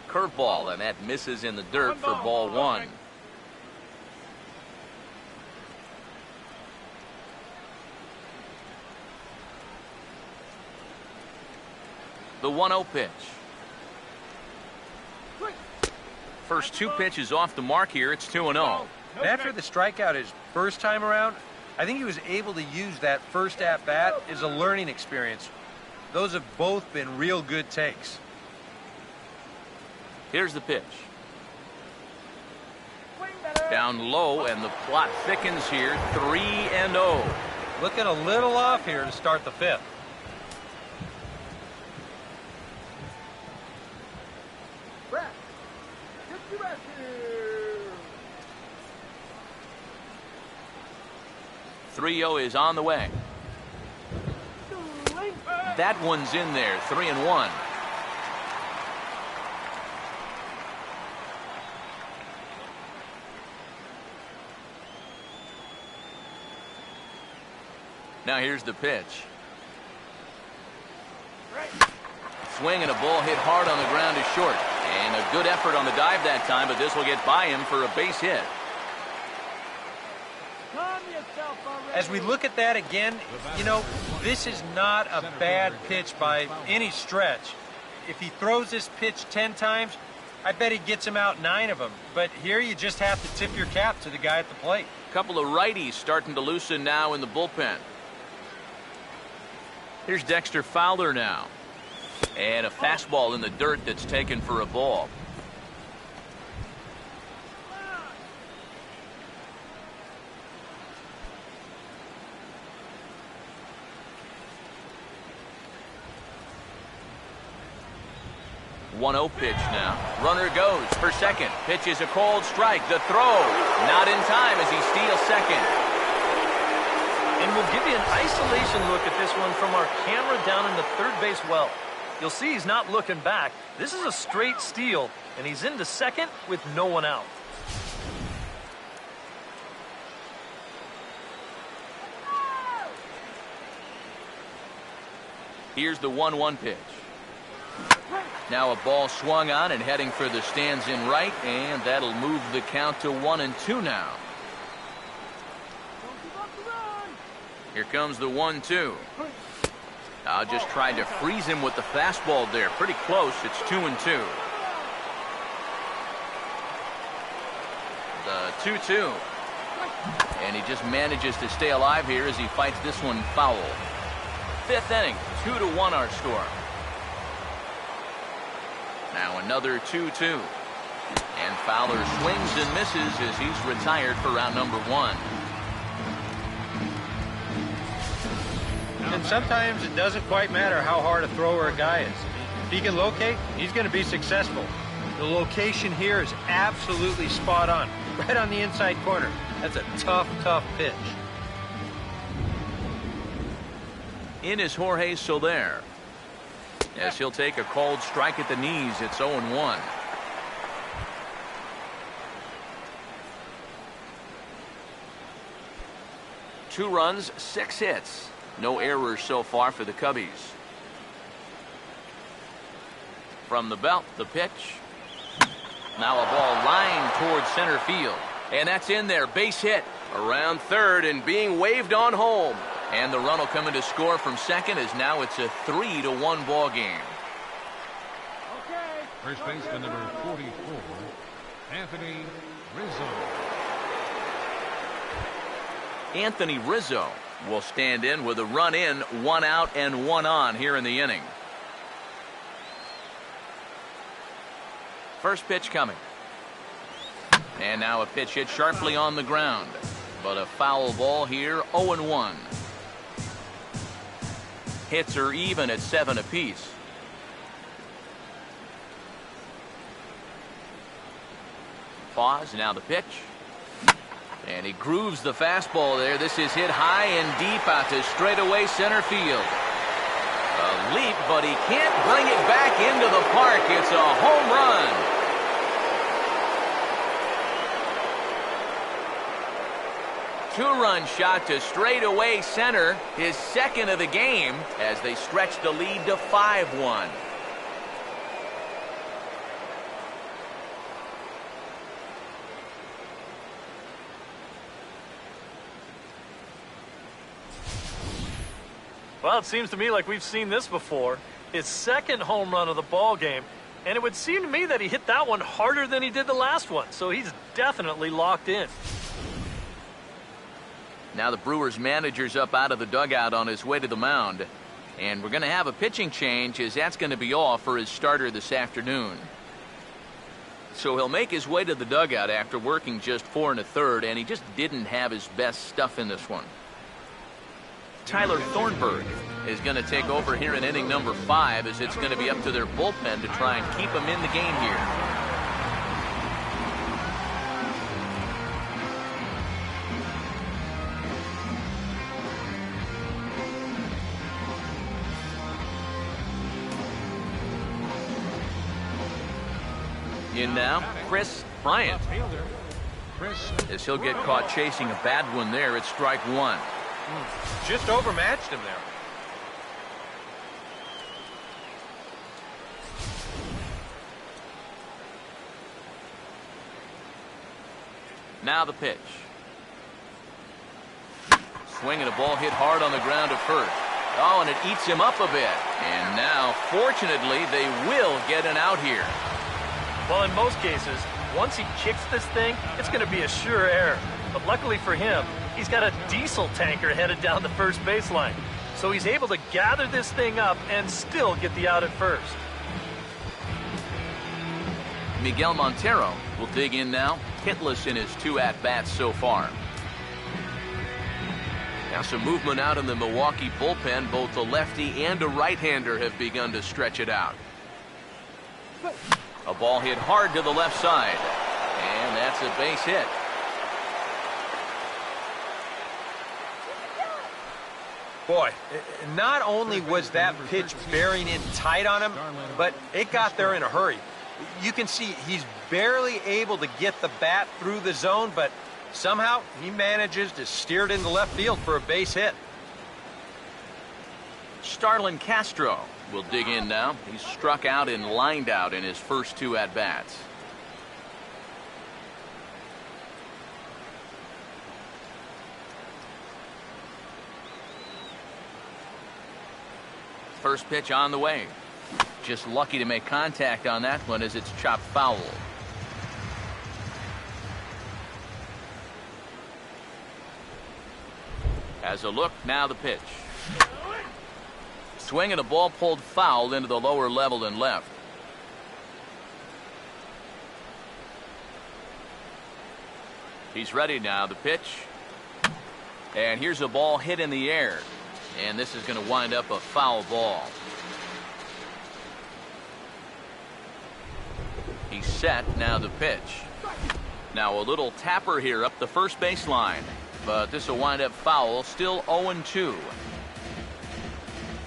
Curveball, and that misses in the dirt for ball 1. The 1-0 pitch. First 2 pitches off the mark here. It's 2-0. After the strikeout his first time around, I think he was able to use that first at-bat as a learning experience. Those have both been real good takes. Here's the pitch. Down low, and the plot thickens here. 3-0. Looking a little off here to start the 5th. Brett, get you back here. 3-0 is on the way. That one's in there. 3-1. Now here's the pitch. Swing and a ball hit hard on the ground is short. And a good effort on the dive that time, but this will get by him for a base hit. As we look at that again, you know, this is not a bad pitch by any stretch. If he throws this pitch 10 times, I bet he gets him out 9 of them. But here you just have to tip your cap to the guy at the plate. A couple of righties starting to loosen now in the bullpen. Here's Dexter Fowler now. And a fastball in the dirt that's taken for a ball. One-0 pitch now. Runner goes for second. Pitch is a cold strike. The throw not in time as he steals second. And we'll give you an isolation look at this one from our camera down in the third base well. You'll see he's not looking back. This is a straight steal, and he's into second with no one out. Here's the 1-1 pitch. Now a ball swung on and heading for the stands in right, and that'll move the count to 1-2 now. Here comes the 1-2. Just tried to freeze him with the fastball there. Pretty close. It's 2-2. The 2-2. And he just manages to stay alive here as he fights this one foul. Fifth inning, 2-1 our score. Now another 2-2. And Fowler swings and misses as he's retired for round number 1. And sometimes it doesn't quite matter how hard a thrower a guy is. If he can locate, he's going to be successful. The location here is absolutely spot on. Right on the inside corner. That's a tough, tough pitch. In is Jorge Soler. As he'll take a cold strike at the knees, it's 0-1. Two runs, 6 hits. No errors so far for the Cubbies. From the belt, the pitch. Now a ball lined towards center field. And that's in there. Base hit around third and being waved on home. And the run will come in to score from second as now it's a 3-1 ball game. First baseman number 44, Anthony Rizzo. Anthony Rizzo will stand in with a run in, 1 out and 1 on here in the inning. First pitch coming. And now a pitch hit sharply on the ground. But a foul ball here, 0-1. Hits are even at 7 apiece. Pause, now the pitch. And he grooves the fastball there. This is hit high and deep out to straightaway center field. A leap, but he can't bring it back into the park. It's a home run. Two-run shot to straightaway center, his second of the game, as they stretch the lead to 5-1. Well, it seems to me like we've seen this before. His second home run of the ball game, and it would seem to me that he hit that one harder than he did the last one, so he's definitely locked in. Now the Brewers manager's up out of the dugout on his way to the mound. And we're going to have a pitching change, as that's going to be all for his starter this afternoon. So he'll make his way to the dugout after working just 4 1/3, and he just didn't have his best stuff in this one. Tyler Thornburg is going to take over here in inning number 5, as it's going to be up to their bullpen to try and keep him in the game here. In now, Chris Bryant. As he'll get caught chasing a bad one there, it's strike 1. Just overmatched him there. Now the pitch. Swinging a ball hit hard on the ground at first. Oh, and it eats him up a bit. And now, fortunately, they will get an out here. Well, in most cases, once he kicks this thing, it's going to be a sure error. But luckily for him, he's got a diesel tanker headed down the first baseline. So he's able to gather this thing up and still get the out at first. Miguel Montero will dig in now, hitless in his 2 at-bats so far. Now some movement out in the Milwaukee bullpen. Both a lefty and a right-hander have begun to stretch it out. A ball hit hard to the left side, and that's a base hit. Boy, not only was that pitch bearing in tight on him, but it got there in a hurry. You can see he's barely able to get the bat through the zone, but somehow he manages to steer it into left field for a base hit. Starlin Castro will dig in now. He's struck out and lined out in his first 2 at-bats. First pitch on the way. Just lucky to make contact on that one as it's chopped foul. As a look, now the pitch. Swing and a ball pulled foul into the lower level and left. He's ready now, the pitch. And here's a ball hit in the air. And this is going to wind up a foul ball. He's set, now the pitch. Now a little tapper here up the first baseline. But this will wind up foul, still 0-2.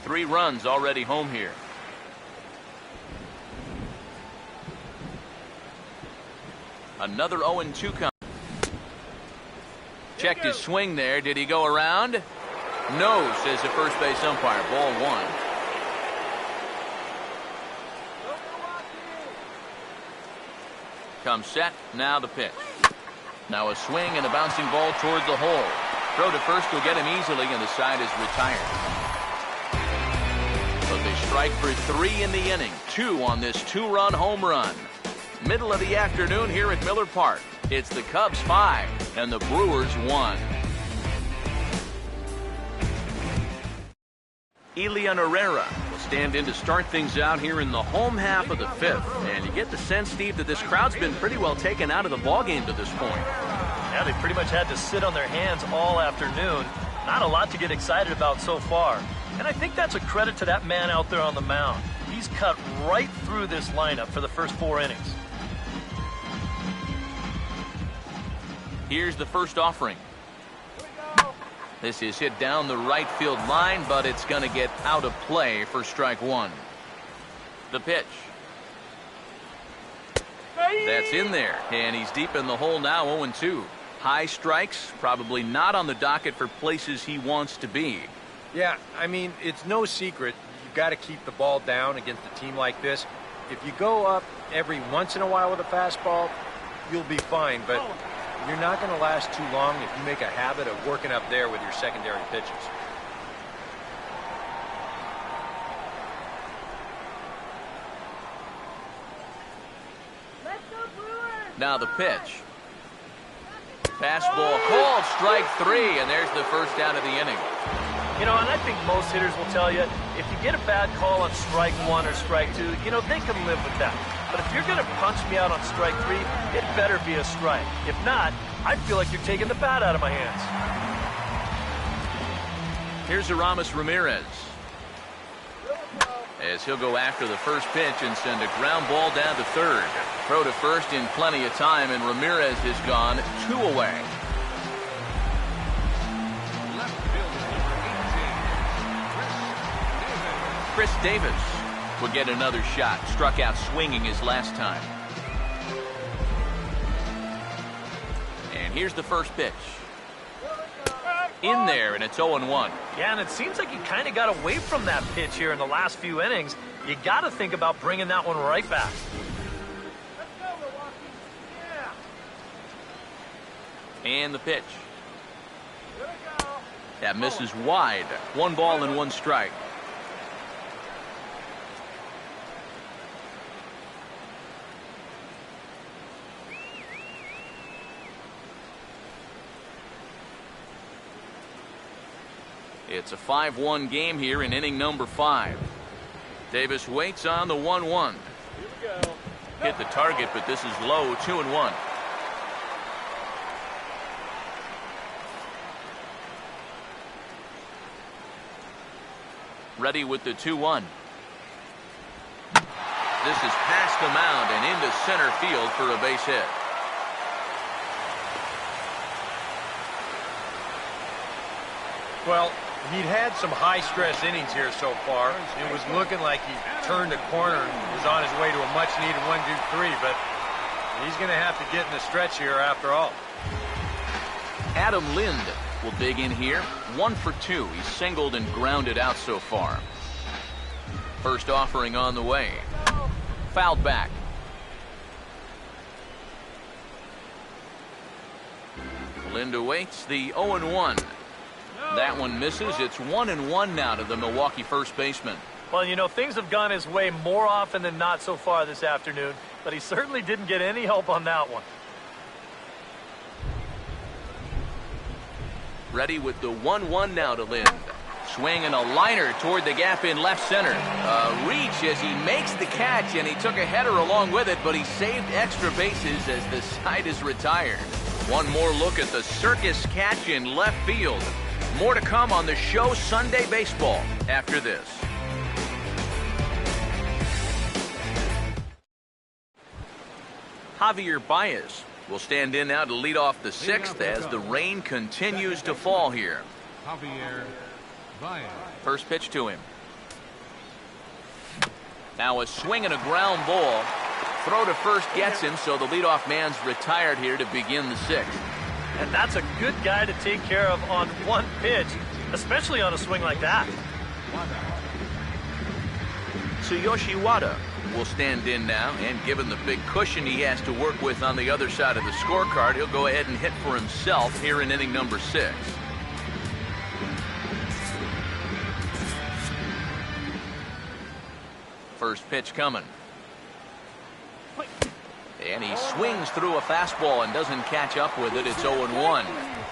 3 runs already home here. Another 0-2 comes. Checked his swing there. Did he go around? No, says the first base umpire. Ball 1. Comes set. Now the pitch. Now a swing and a bouncing ball toward the hole. Throw to first will get him easily, and the side is retired. But they strike for 3 in the inning. 2 on this 2-run home run. Middle of the afternoon here at Miller Park. It's the Cubs 5 and the Brewers 1. Elian Herrera will stand in to start things out here in the home half of the 5th. And you get the sense, Steve, that this crowd's been pretty well taken out of the ballgame to this point. Yeah, they pretty much had to sit on their hands all afternoon. Not a lot to get excited about so far. And I think that's a credit to that man out there on the mound. He's cut right through this lineup for the first 4 innings. Here's the first offering. This is hit down the right field line, but it's going to get out of play for strike 1. The pitch. That's in there, and he's deep in the hole now, 0-2. High strikes, probably not on the docket for places he wants to be. Yeah, I mean, it's no secret. You've got to keep the ball down against a team like this. If you go up every once in a while with a fastball, you'll be fine, but you're not going to last too long if you make a habit of working up there with your secondary pitches. Let's go, Brewers! Now the pitch. Fastball called, strike 3, and there's the first out of the inning. You know, and I think most hitters will tell you, if you get a bad call on strike 1 or strike 2, you know, they can live with that. But if you're going to punch me out on strike 3, it better be a strike. If not, I feel like you're taking the bat out of my hands. Here's Aramis Ramirez. As he'll go after the first pitch and send a ground ball down to third. Throw to first in plenty of time, and Ramirez has gone 2 away. Left fielder number 18, Chris Davis would get another shot. Struck out swinging his last time. And here's the first pitch. In there, and it's 0-1. Yeah, and it seems like you kind of got away from that pitch here in the last few innings. You got to think about bringing that one right back. Let's go, Milwaukee! Yeah! And the pitch. Here we go! That misses wide. 1 ball and 1 strike. It's a 5-1 game here in inning number 5. Davis waits on the 1-1. Hit the target, but this is low, 2-1. Ready with the 2-1. This is past the mound and into center field for a base hit. Well, he'd had some high-stress innings here so far. It was looking like he turned a corner and was on his way to a much-needed 1-2-3, but he's going to have to get in the stretch here after all. Adam Lind will dig in here. 1 for 2. He's singled and grounded out so far. First offering on the way. Fouled back. Lind awaits the 0-1. That one misses. It's 1-1 now to the Milwaukee first baseman. Well, you know, things have gone his way more often than not so far this afternoon, but he certainly didn't get any help on that one. Ready with the 1-1 now to Lind. Swinging a liner toward the gap in left center. Reach as he makes the catch, and he took a header along with it, but he saved extra bases as the side is retired. One more look at the circus catch in left field. More to come on the show Sunday Baseball after this. Javier Baez will stand in now to lead off the 6th as the rain continues to fall here. Javier Baez. First pitch to him. Now a swing and a ground ball. Throw to first gets him, so the leadoff man's retired here to begin the 6th. And that's a good guy to take care of on one pitch, especially on a swing like that. Tsuyoshi Wada will stand in now, and given the big cushion he has to work with on the other side of the scorecard, he'll go ahead and hit for himself here in inning number 6. First pitch coming. And he swings through a fastball and doesn't catch up with it. It's 0-1.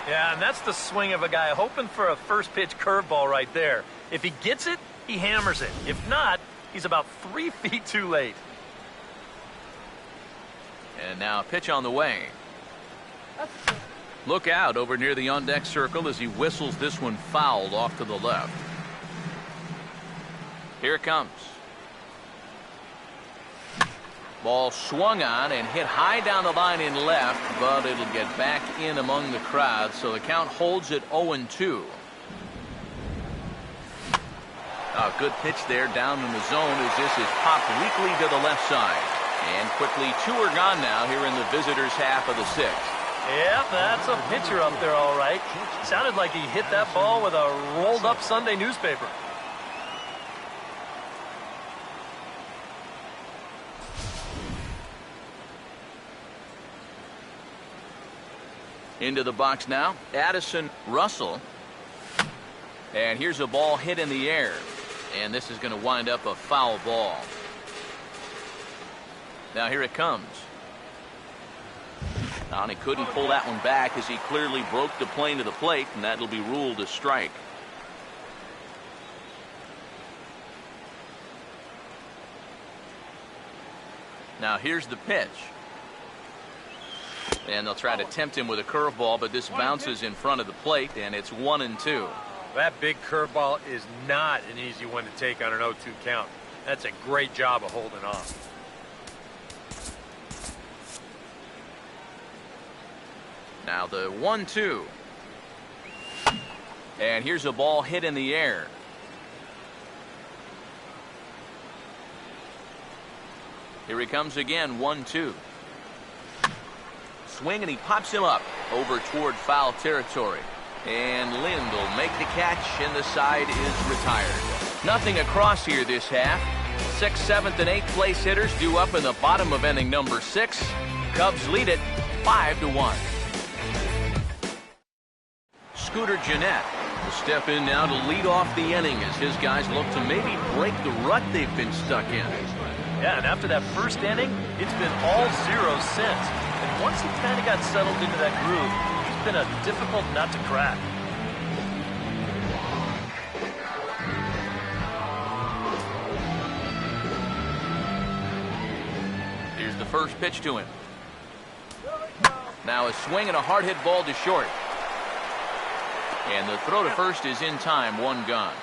Yeah, and that's the swing of a guy hoping for a first pitch curveball right there. If he gets it, he hammers it. If not, he's about 3 feet too late. And now a pitch on the way. Look out over near the on-deck circle as he whistles this one fouled off to the left. Here it comes. Ball swung on and hit high down the line in left, but it'll get back in among the crowd, so the count holds at 0-2. A good pitch there down in the zone as this is popped weakly to the left side. And quickly 2 are gone now here in the visitors' half of the 6th. Yeah, that's a pitcher up there all right. Sounded like he hit that ball with a rolled up Sunday newspaper. Into the box now, Addison Russell. And here's a ball hit in the air. And this is going to wind up a foul ball. Now here it comes. And he couldn't pull that one back as he clearly broke the plane to the plate, and that'll be ruled a strike. Now here's the pitch. And they'll try to tempt him with a curveball, but this bounces in front of the plate, and it's 1-2. That big curveball is not an easy one to take on an 0-2 count. That's a great job of holding on. Now the 1-2. And here's a ball hit in the air. Here he comes again, 1-2. Swing, and he pops him up over toward foul territory. And Lind will make the catch, and the side is retired. Nothing across here this half. 6th, 7th, and 8th place hitters due up in the bottom of inning number 6. Cubs lead it 5-1. Scooter Gennett will step in now to lead off the inning as his guys look to maybe break the rut they've been stuck in. Yeah, and after that first inning, it's been all zeros since. And once he kind of got settled into that groove, he's been a difficult nut to crack. first pitch to him. Now a swing and a hard hit ball to short. And the throw to first is in time, one gone.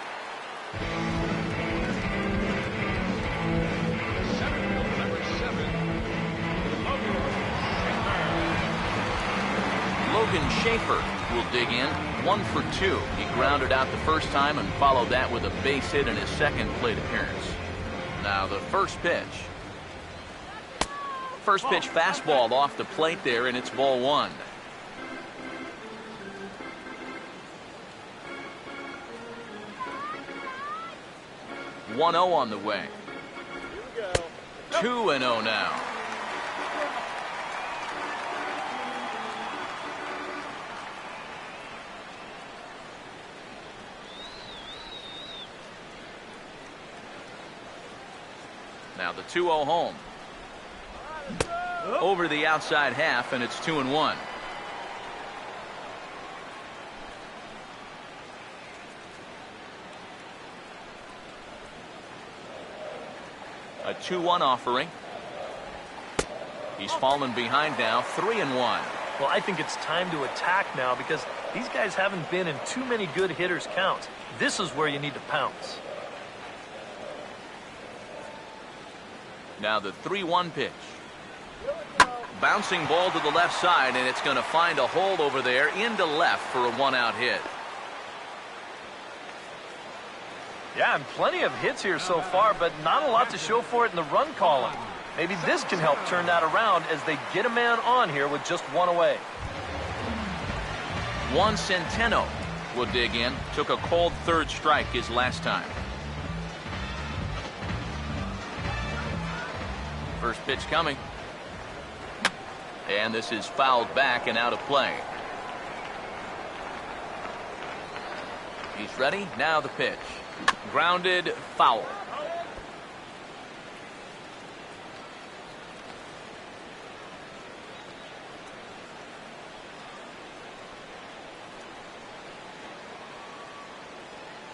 Logan Schaefer will dig in, 1 for 2. He grounded out the first time and followed that with a base hit in his second plate appearance. Now the first pitch. First pitch fastball off the plate there, and it's ball 1. One 0 on the way. 2-0 now. Now the 2-0 home. Over the outside half, and it's 2-1. A 2-1 offering. He's fallen behind now, 3-1. Well, I think it's time to attack now because these guys haven't been in too many good hitters' counts. This is where you need to pounce. Now the 3-1 pitch. Bouncing ball to the left side, and it's going to find a hole over there into left for a 1-out hit. Yeah, and plenty of hits here so far, but not a lot to show for it in the run column. Maybe this can help turn that around as they get a man on here with just one away. Juan Centeno will dig in. Took a cold third strike his last time. First pitch coming. And this is fouled back and out of play. He's ready. Now the pitch. Grounded, foul.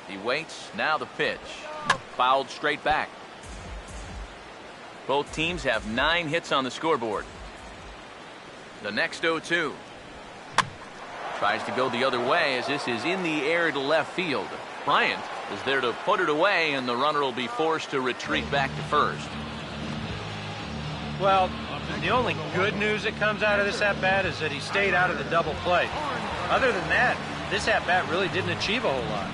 He waits. Now the pitch. Fouled straight back. Both teams have 9 hits on the scoreboard. The next 0-2. Tries to go the other way as this is in the air to left field. Bryant is there to put it away, and the runner will be forced to retreat back to first. Well, the only good news that comes out of this at-bat is that he stayed out of the double play. Other than that, this at-bat really didn't achieve a whole lot.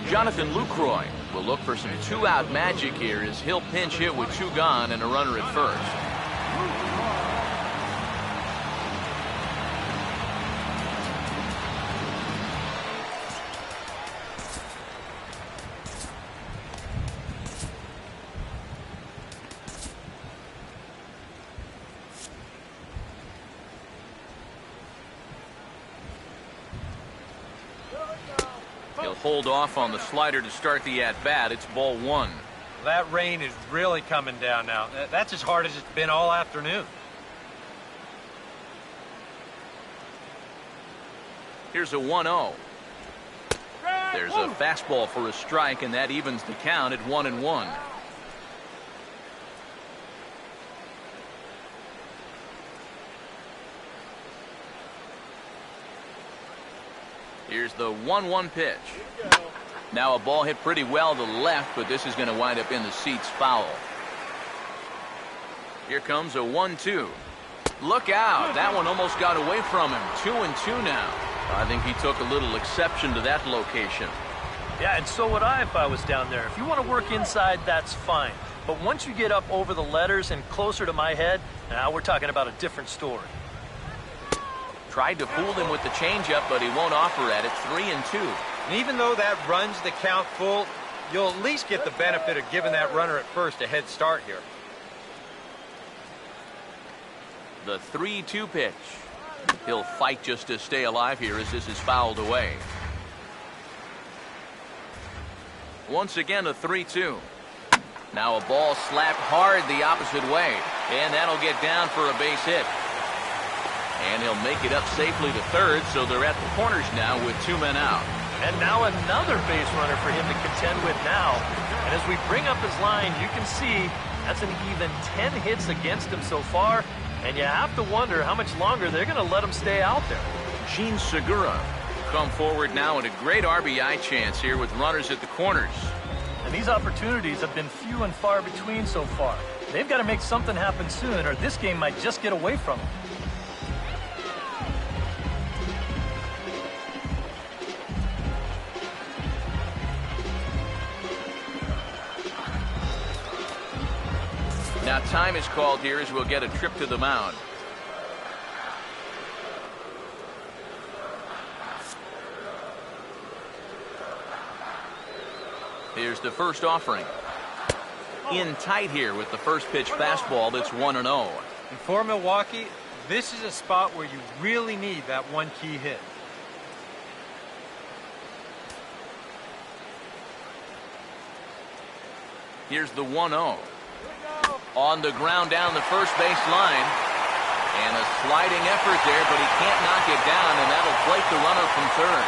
Jonathan Lucroy will look for some 2-out magic here as he'll pinch hit with 2 gone and a runner at first. Hold off on the slider to start the at-bat. It's ball 1. That rain is really coming down now. That's as hard as it's been all afternoon. Here's a 1-0. There's a fastball for a strike, and that evens the count at 1-1. Here's the 1-1 pitch. Now a ball hit pretty well to the left, but this is going to wind up in the seats foul. Here comes a 1-2. Look out. That one almost got away from him. 2-2 now. I think he took a little exception to that location. Yeah, and so would I if I was down there. If you want to work inside, that's fine. But once you get up over the letters and closer to my head, now we're talking about a different story. Tried to fool him with the changeup, but he won't offer at it. 3-2. And even though that runs the count full, you'll at least get the benefit of giving that runner at first a head start here. The 3-2 pitch. He'll fight just to stay alive here as this is fouled away. Once again, a 3-2. Now a ball slapped hard the opposite way, and that'll get down for a base hit. And he'll make it up safely to third, so they're at the corners now with 2 men out. And now another base runner for him to contend with now. And as we bring up his line, you can see That's an even 10 hits against him so far, and you have to wonder how much longer they're going to let him stay out there. Gene Segura come forward now in a great RBI chance here with runners at the corners. And these opportunities have been few and far between so far. They've got to make something happen soon, or this game might just get away from them. Now time is called here as we'll get a trip to the mound. Here's the first offering. In tight here with the first pitch fastball that's 1-0. And for Milwaukee, this is a spot where you really need that one key hit. Here's the 1-0. On the ground down the first base line. And a sliding effort there, but he can't knock it down, and that'll plate the runner from third.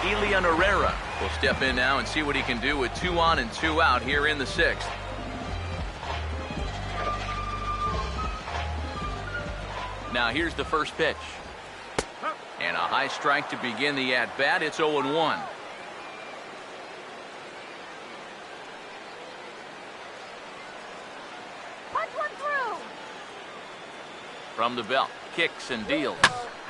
Elian Herrera will step in now and see what he can do with 2 on and 2 out here in the 6th. Now here's the first pitch. And a high strike to begin the at-bat. It's 0-1. Punch one through. From the belt, kicks and deals.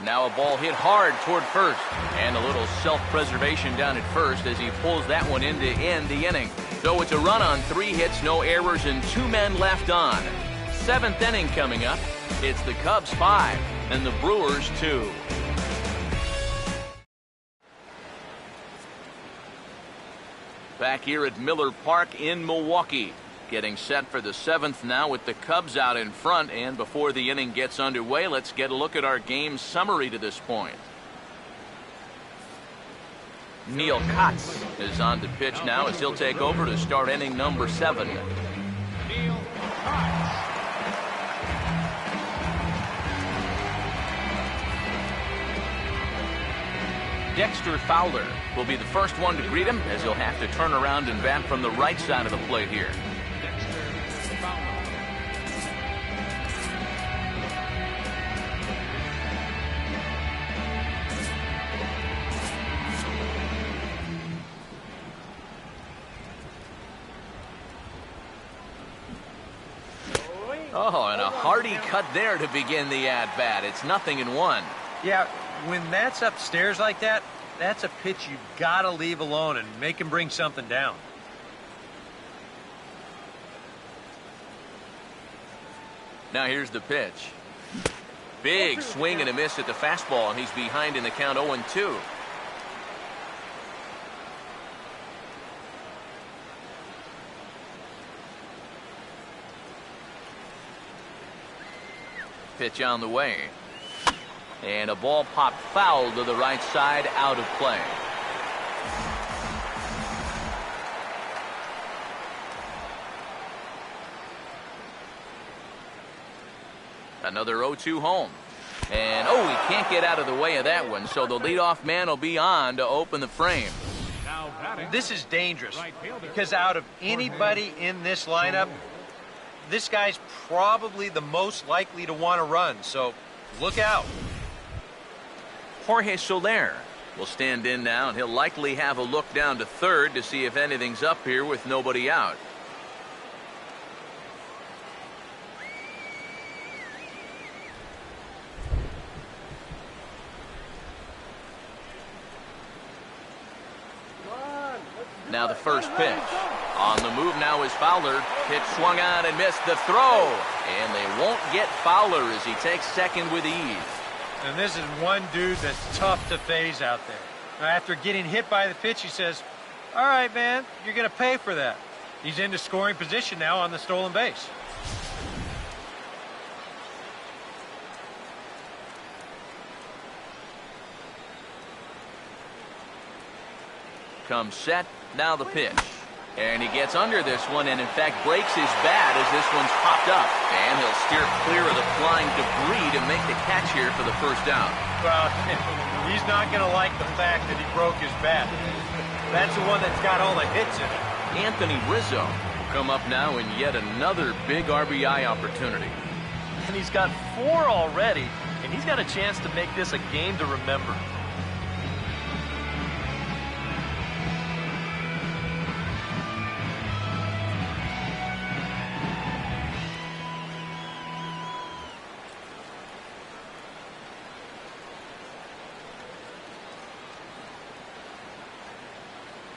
Now a ball hit hard toward first. And a little self-preservation down at first as he pulls that one in to end the inning. So it's a run on 3 hits, no errors, and 2 men left on. 7th inning coming up. It's the Cubs 5 and the Brewers 2. Back here at Miller Park in Milwaukee. Getting set for the 7th now with the Cubs out in front. And before the inning gets underway, let's get a look at our game summary to this point. Neil Kotz is on the pitch now as he'll take over to start inning number 7. Neil Kotz. Dexter Fowler will be the first one to greet him as he'll have to turn around and bat from the right side of the plate here. Dexter Fowler. Oh, and a hearty cut there to begin the at-bat. It's 0-1. Yeah, when that's upstairs like that, that's a pitch you've got to leave alone and make him bring something down. Now here's the pitch. Big swing and a miss at the fastball, and he's behind in the count 0-2. Pitch on the way. And a ball popped foul to the right side, out of play. Another 0-2 home. And, oh, he can't get out of the way of that one, so the leadoff man will be on to open the frame. Now batting. This is dangerous Right fielder. because out of anybody in this lineup, this guy's probably the most likely to want to run, so look out. Jorge Soler will stand in now, and he'll likely have a look down to third to see if anything's up here with nobody out. Now the first pitch. On the move now is Fowler. Pitch swung on and missed the throw. And they won't get Fowler as he takes second with ease. And this is one dude that's tough to phase out there. Now, after getting hit by the pitch, he says, all right, man, you're going to pay for that. He's into scoring position now on the stolen base. Comes set. Now the pitch. And he gets under this one and, in fact, breaks his bat as this one's popped up. And he'll steer clear of the flying debris to make the catch here for the first down. Well, he's not going to like the fact that he broke his bat. That's the one that's got all the hits in it. Anthony Rizzo will come up now in yet another big RBI opportunity. And he's got 4 already, and he's got a chance to make this a game to remember.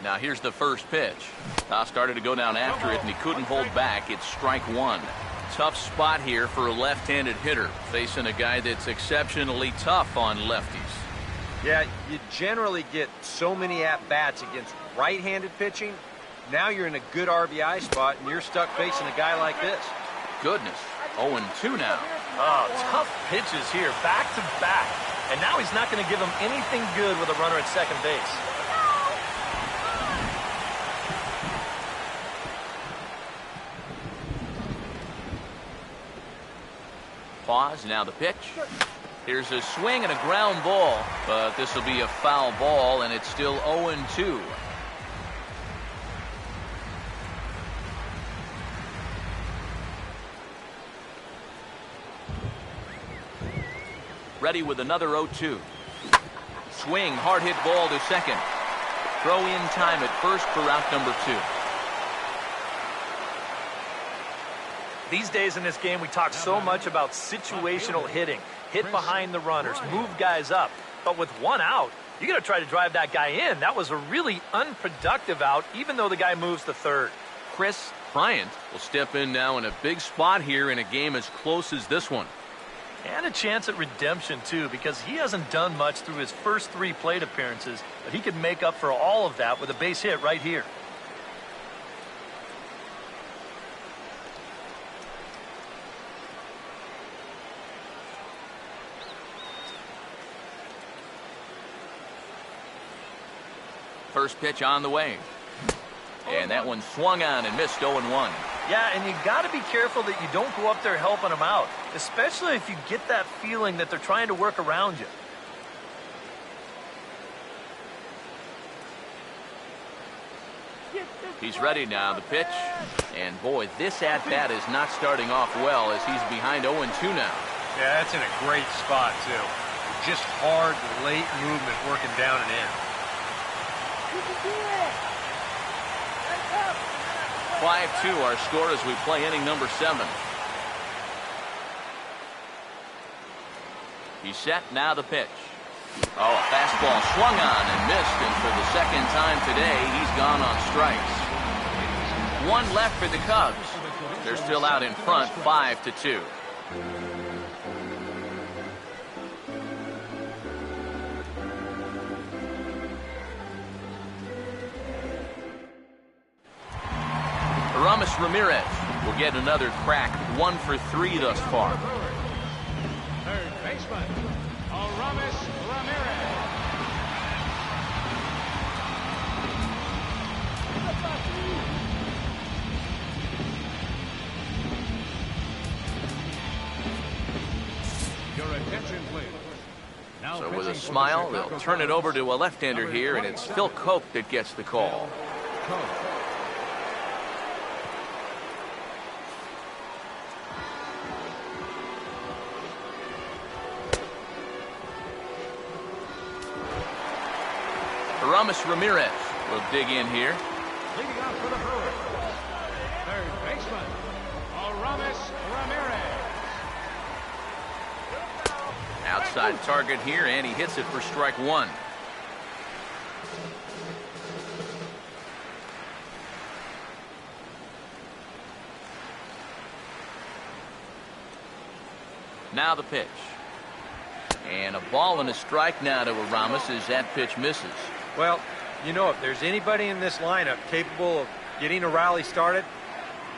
Now here's the first pitch. Started to go down after it, and he couldn't hold back. It's strike one. Tough spot here for a left-handed hitter, facing a guy that's exceptionally tough on lefties. Yeah, you generally get so many at-bats against right-handed pitching. Now you're in a good RBI spot, and you're stuck facing a guy like this. Goodness, 0-2 now. Oh, tough pitches here, back to back. And now he's not going to give him anything good with a runner at second base. Pause, now the pitch. Here's a swing and a ground ball, but this will be a foul ball, and it's still 0-2. Ready with another 0-2. Swing, hard hit ball to second. Throw in time at first for out number 2. These days in this game, we talk so much about situational hitting. Hit behind the runners, move guys up. But with 1 out, you got to try to drive that guy in. That was a really unproductive out, even though the guy moves to third. Chris Bryant will step in now in a big spot here in a game as close as this one. And a chance at redemption, too, because he hasn't done much through his first 3 plate appearances, but he could make up for all of that with a base hit right here. First pitch on the way. And that one swung on and missed 0-1. Yeah, and you got to be careful that you don't go up there helping them out, especially if you get that feeling that they're trying to work around you. He's ready now, the pitch. And boy, this at-bat is not starting off well as he's behind 0-2 now. Yeah, that's in a great spot, too. Just hard, late movement working down and in. 5-2 our score as we play inning number 7. He's set, now the pitch. Oh, a fastball swung on and missed, and for the second time today, he's gone on strikes. 1 left for the Cubs. They're still out in front, 5-2. Ramirez will get another crack, 1 for 3 thus far. Third baseman, Ramirez. Your attention, please. Now So with a pitching for the smile, Chicago they'll turn it over to a left-hander Number here, and it's 21. Phil Koch that gets the call. Coach. Ramirez will dig in here. Leading off for the Brewers, third baseman, Ramirez. Outside target here, and he hits it for strike 1. Now the pitch. And a ball and a strike now to Aramis as that pitch misses. Well, you know, if there's anybody in this lineup capable of getting a rally started,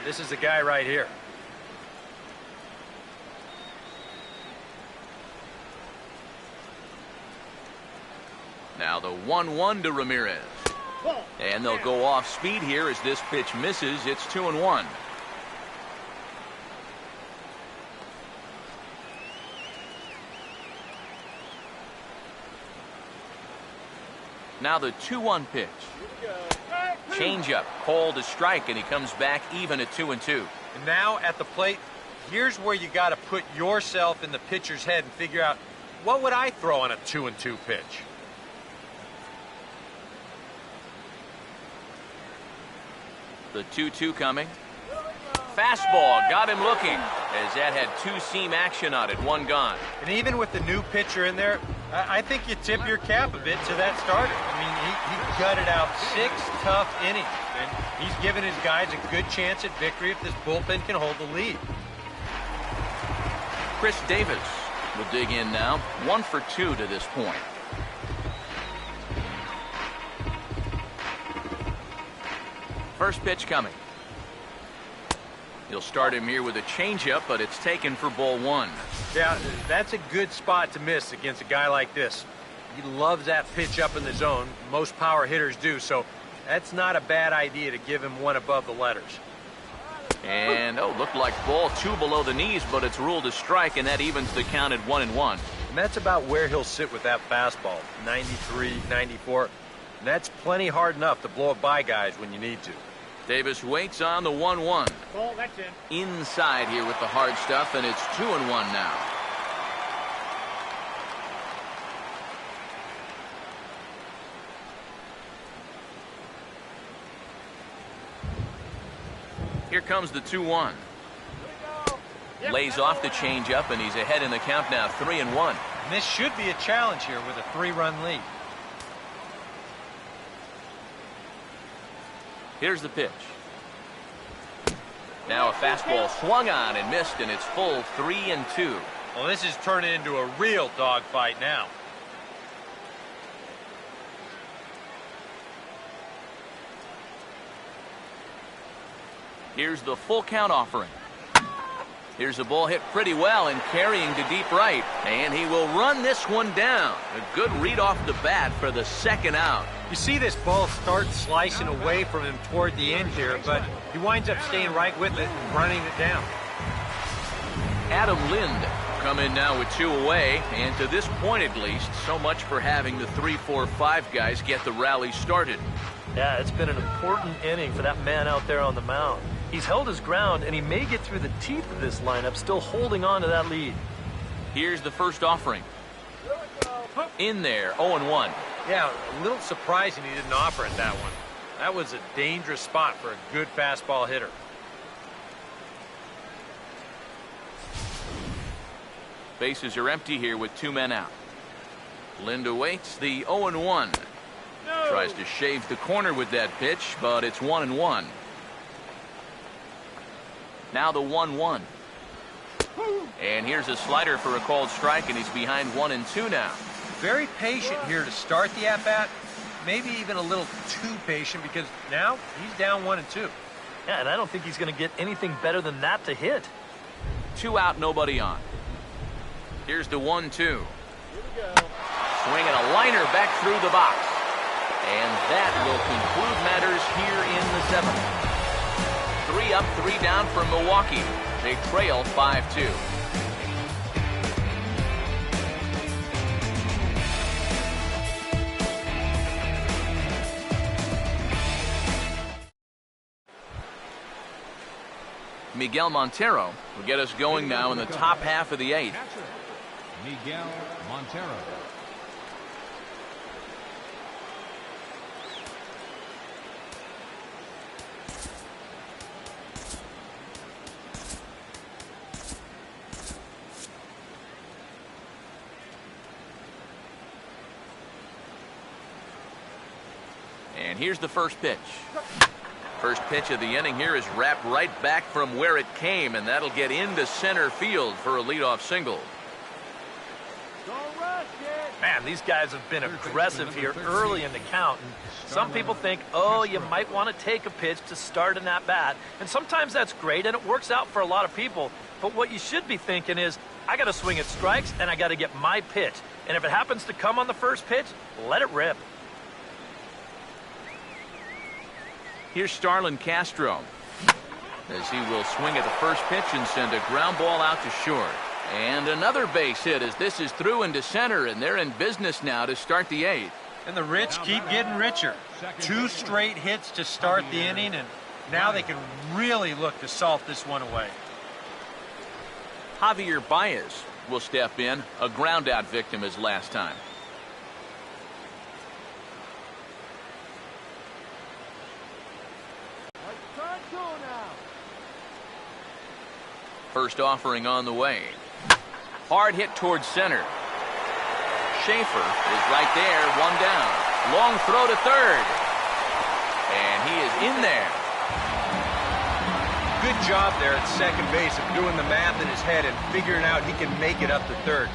this is the guy right here. Now the 1-1 to Ramirez. And they'll go off speed here as this pitch misses. It's 2-1. Now the 2-1 pitch. Changeup called a strike, and he comes back even at 2-2. And now at the plate, here's where you got to put yourself in the pitcher's head and figure out, what would I throw on a 2-2 pitch? The 2-2 coming. Fastball got him looking as that had two-seam action on it. One gone. And even with the new pitcher in there, I think you tip your cap a bit to that starter. I mean, he gutted out 6 tough innings, and he's given his guys a good chance at victory if this bullpen can hold the lead. Chris Davis will dig in now. 1 for 2 to this point. First pitch coming. He'll start him here with a changeup, but it's taken for ball 1. Yeah, that's a good spot to miss against a guy like this. He loves that pitch up in the zone. Most power hitters do, so that's not a bad idea to give him one above the letters. And, looked like ball 2 below the knees, but it's ruled a strike, and that evens the count at 1-1. And that's about where he'll sit with that fastball, 93, 94. And that's plenty hard enough to blow it by guys when you need to. Davis waits on the 1-1. Ball, that's in. Inside here with the hard stuff, and it's 2-1 now. Here comes the 2-1. Lays off the changeup, and he's ahead in the count now, 3-1. And this should be a challenge here with a 3-run lead. Here's the pitch. Now a fastball swung on and missed, and it's full 3-2. Well, this is turning into a real dogfight now. Here's the full count offering. Here's the ball hit pretty well and carrying to deep right. And he will run this one down. A good read off the bat for the second out. You see this ball start slicing away from him toward the end here, but he winds up staying right with it and running it down. Adam Lind come in now with 2 away, and to this point at least, so much for having the 3, 4, 5 guys get the rally started. Yeah, it's been an important inning for that man out there on the mound. He's held his ground, and he may get through the teeth of this lineup, still holding on to that lead. Here's the first offering. In there, 0-1. Yeah, a little surprising he didn't offer it that one. That was a dangerous spot for a good fastball hitter. Bases are empty here with 2 men out. Lind awaits the 0-1. Tries to shave the corner with that pitch, but it's 1-1. Now the 1-1. And here's a slider for a called strike, and he's behind 1-2 now. Very patient here to start the at-bat. Maybe even a little too patient because now he's down 1-2. Yeah, and I don't think he's going to get anything better than that to hit. 2 out, nobody on. Here's the 1-2. Swinging a liner back through the box. And that will conclude matters here in the 7th. 3 up, 3 down for Milwaukee. They trail 5-2. Miguel Montero will get us going now in the top half of the 8th. Miguel Montero. And here's the first pitch. First pitch of the inning here is wrapped right back from where it came, and that'll get into center field for a leadoff single. Man, these guys have been aggressive here early in the count. And some people think, oh, you might want to take a pitch to start an at-bat. And sometimes that's great, and it works out for a lot of people. But what you should be thinking is, I got to swing at strikes, and I got to get my pitch. And if it happens to come on the first pitch, let it rip. Here's Starlin Castro, as he will swing at the first pitch and send a ground ball out to short. And another base hit as this is through into center, and they're in business now to start the 8th. And the rich keep getting richer. 2 straight hits to start the inning, and now they can really look to salt this one away. Javier Baez will step in, a ground out victim as last time. Turn 2 now. First offering on the way. Hard hit towards center. Schaefer is right there, 1 down. Long throw to third. And he is in there. Good job there at second base of doing the math in his head and figuring out he can make it up to third.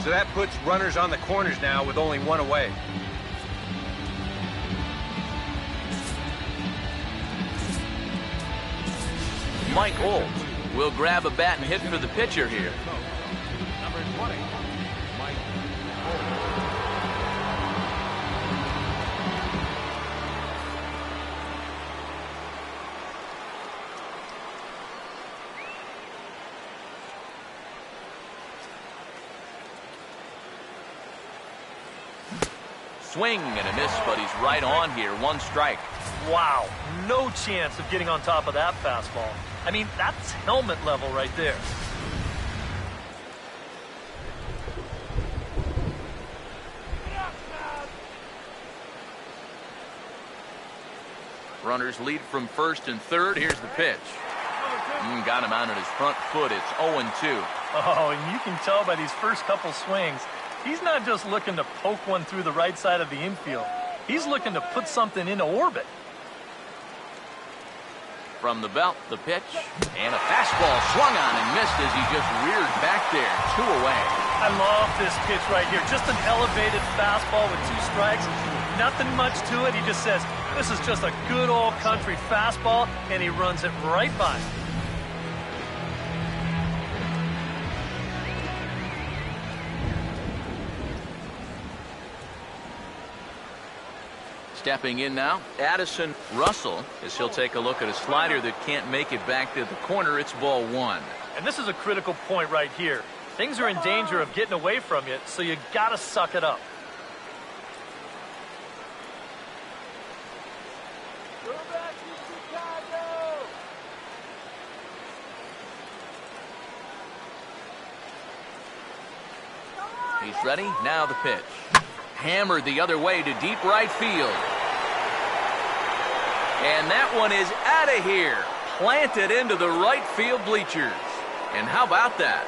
So that puts runners on the corners now with only 1 away. Mike Olt will grab a bat and hit for the pitcher here. Number 20, Mike Olt. Swing and a miss, but he's right on here. 1 strike. Wow, no chance of getting on top of that fastball. I mean, that's helmet level right there. Runners lead from first and third. Here's the pitch. Got him out on his front foot. It's 0-2. Oh, and you can tell by these first couple swings, he's not just looking to poke one through the right side of the infield. He's looking to put something into orbit. From the belt, the pitch, and a fastball swung on and missed as he just reared back there. 2 away. I love this pitch right here. Just an elevated fastball with 2 strikes. Nothing much to it. He just says, this is just a good old country fastball, and he runs it right by. Stepping in now, Addison Russell, as he'll take a look at a slider that can't make it back to the corner. It's ball 1. And this is a critical point right here. Things are in danger of getting away from you, so you got to suck it up. Go back to Chicago. He's ready. Now the pitch. Hammered the other way to deep right field. And that one is out of here. Planted into the right field bleachers. And how about that?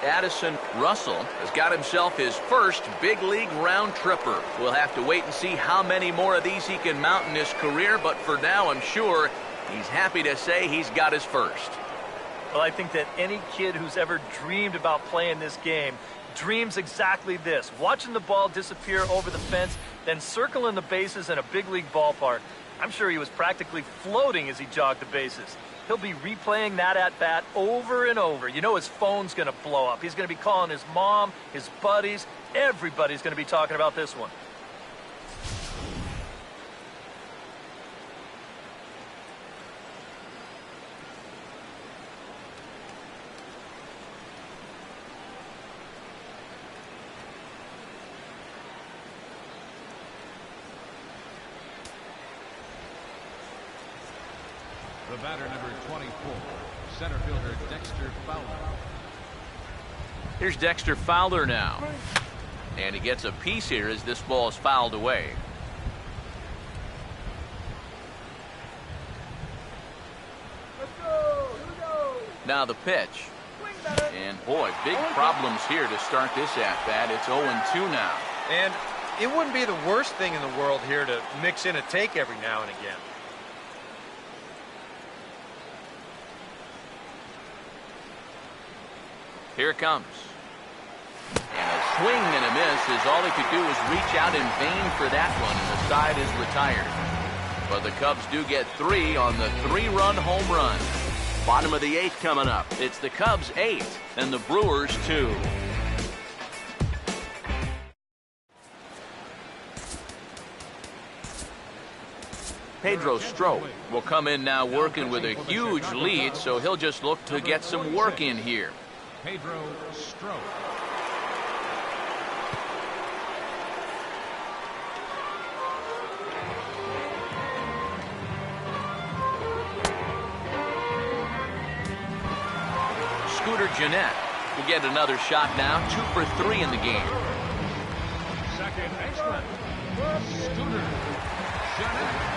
Addison Russell has got himself his first big league round tripper. We'll have to wait and see how many more of these he can mount in his career, but for now I'm sure he's happy to say he's got his first. Well, I think that any kid who's ever dreamed about playing this game dreams exactly this, watching the ball disappear over the fence, then circling the bases in a big league ballpark. I'm sure he was practically floating as he jogged the bases. He'll be replaying that at-bat over and over. You know his phone's going to blow up. He's going to be calling his mom, his buddies. Everybody's going to be talking about this one. The batter, number 24, center fielder Dexter Fowler. Here's Dexter Fowler now. And he gets a piece here as this ball is fouled away. Let's go. Here we go. Now the pitch. And boy, big problems here to start this at-bat. It's 0-2 now. And it wouldn't be the worst thing in the world here to mix in a take every now and again. Here it comes. And a swing and a miss is all he could do was reach out in vain for that one, and the side is retired. But the Cubs do get 3 on the 3-run home run. Bottom of the 8th coming up. It's the Cubs 8 and the Brewers 2. Pedro Strop will come in now working with a huge lead, so he'll just look to get some work in here. Pedro Strop. Scooter Gennett will get another shot now, 2 for 3 in the game. Second baseman, Scooter Gennett.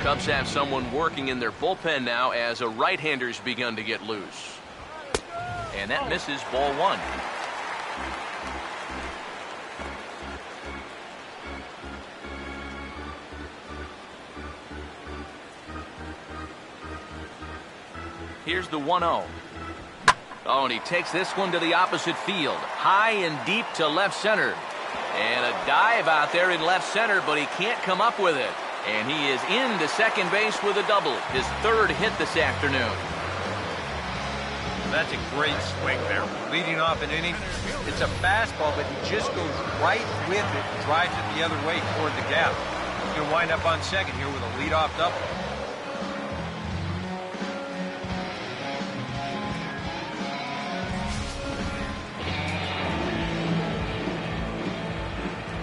Cubs have someone working in their bullpen now as a right-hander's begun to get loose. And that misses, ball 1. Here's the 1-0. Oh, and he takes this one to the opposite field. High and deep to left center. And a dive out there in left center, but he can't come up with it. And he is into second base with a double. His 3rd hit this afternoon. That's a great swing there. Leading off an inning, it's a fastball, but he just goes right with it, drives it the other way toward the gap. He's going to wind up on second here with a leadoff double.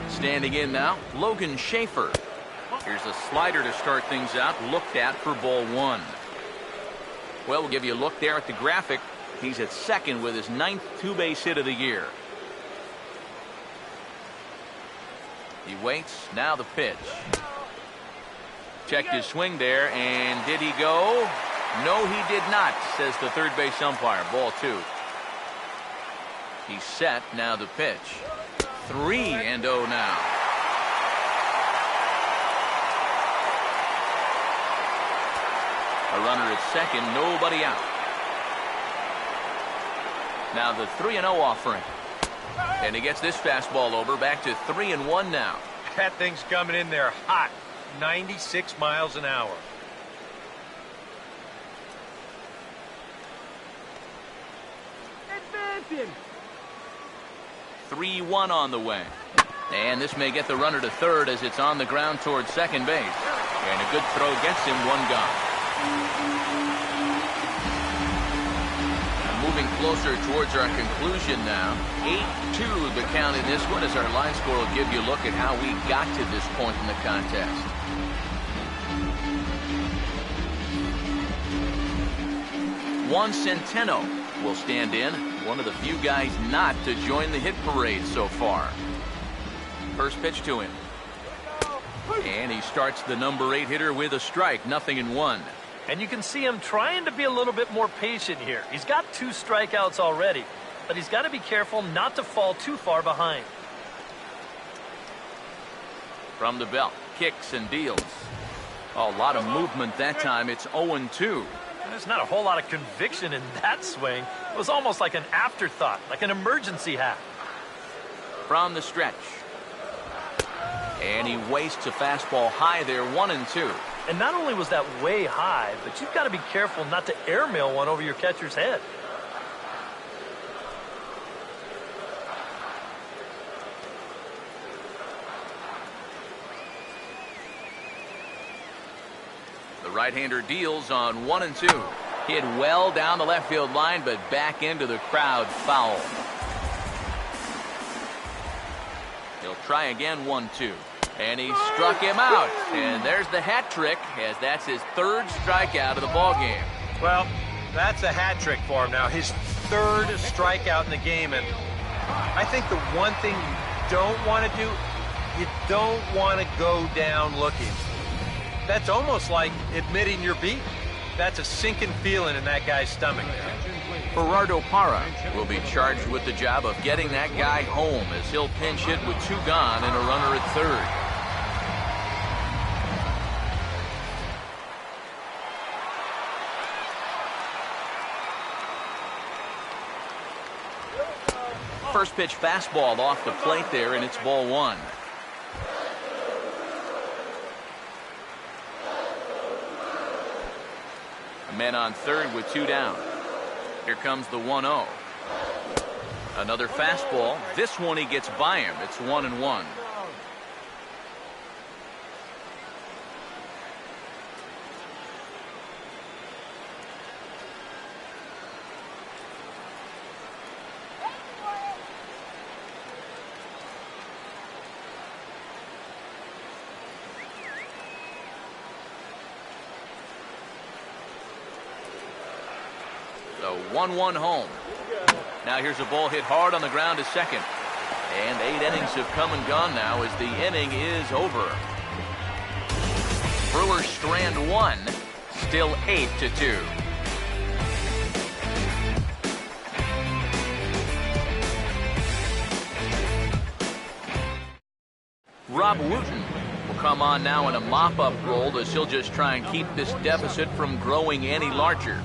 Standing in now, Logan Schaefer. Here's a slider to start things out, looked at for ball 1. Well, we'll give you a look there at the graphic. He's at second with his 9th two-base hit of the year. He waits, now the pitch. Checked his swing there, and did he go? No, he did not, says the third base umpire. Ball 2. He's set, now the pitch. 3-0 now. A runner at second, nobody out. Now the 3-0 offering. And he gets this fastball over, back to 3-1 now. That thing's coming in there hot, 96 miles an hour. Advance him. 3-1 on the way. And this may get the runner to third as it's on the ground towards second base. And a good throw gets him, 1 gone. Moving closer towards our conclusion now. 8-2 the count in this one, as our line score will give you a look at how we got to this point in the contest. Juan Centeno will stand in, one of the few guys not to join the hit parade so far. First pitch to him. And he starts the number 8 hitter with a strike, 0-1. And you can see him trying to be a little bit more patient here. He's got 2 strikeouts already, but he's got to be careful not to fall too far behind. From the belt, kicks and deals. A lot of movement that time. It's 0-2. There's not a whole lot of conviction in that swing. It was almost like an afterthought, like an emergency hack. From the stretch. And he wastes a fastball high there, 1-2. And not only was that way high, but you've got to be careful not to airmail one over your catcher's head. The right-hander deals on 1-2. Hit well down the left field line, but back into the crowd, foul. He'll try again, 1-2. And he struck him out. And there's the hat trick, as that's his 3rd strikeout of the ball game. Well, that's a hat trick for him now. His 3rd strikeout in the game. And I think the one thing you don't want to do, you don't want to go down looking. That's almost like admitting you're beat. That's a sinking feeling in that guy's stomach. Gerardo Parra will be charged with the job of getting that guy home, as he'll pinch hit with 2 gone and a runner at third. First pitch fastball off the plate there, and it's ball 1. A man on third with 2 down. Here comes the 1-0. Another fastball. This one he gets by him. It's 1-1. So 1-1 home. Now here's a ball hit hard on the ground to second. And 8 innings have come and gone now as the inning is over. Brewers strand 1, still 8-2. Rob Wooten will come on now in a mop-up role as he'll just try and keep this deficit from growing any larger.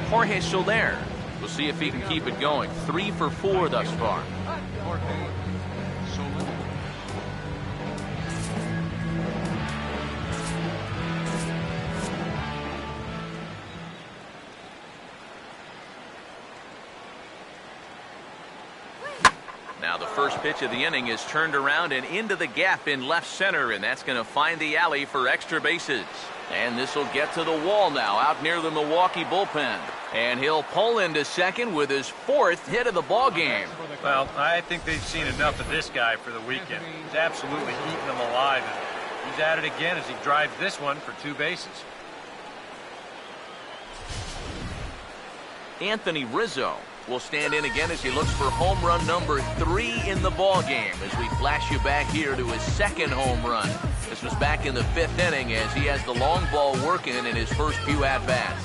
Jorge Soler. We'll see if he can keep it going. 3 for 4 thus far. Now the first pitch of the inning is turned around and into the gap in left center, and that's going to find the alley for extra bases. And this will get to the wall now out near the Milwaukee bullpen. And he'll pull into second with his 4th hit of the ball game. Well, I think they've seen enough of this guy for the weekend. He's absolutely eating them alive. And he's at it again as he drives this one for 2 bases. Anthony Rizzo will stand in again as he looks for home run number 3 in the ball game as we flash you back here to his 2nd home run. This was back in the 5th inning as he has the long ball working in his first few at-bats.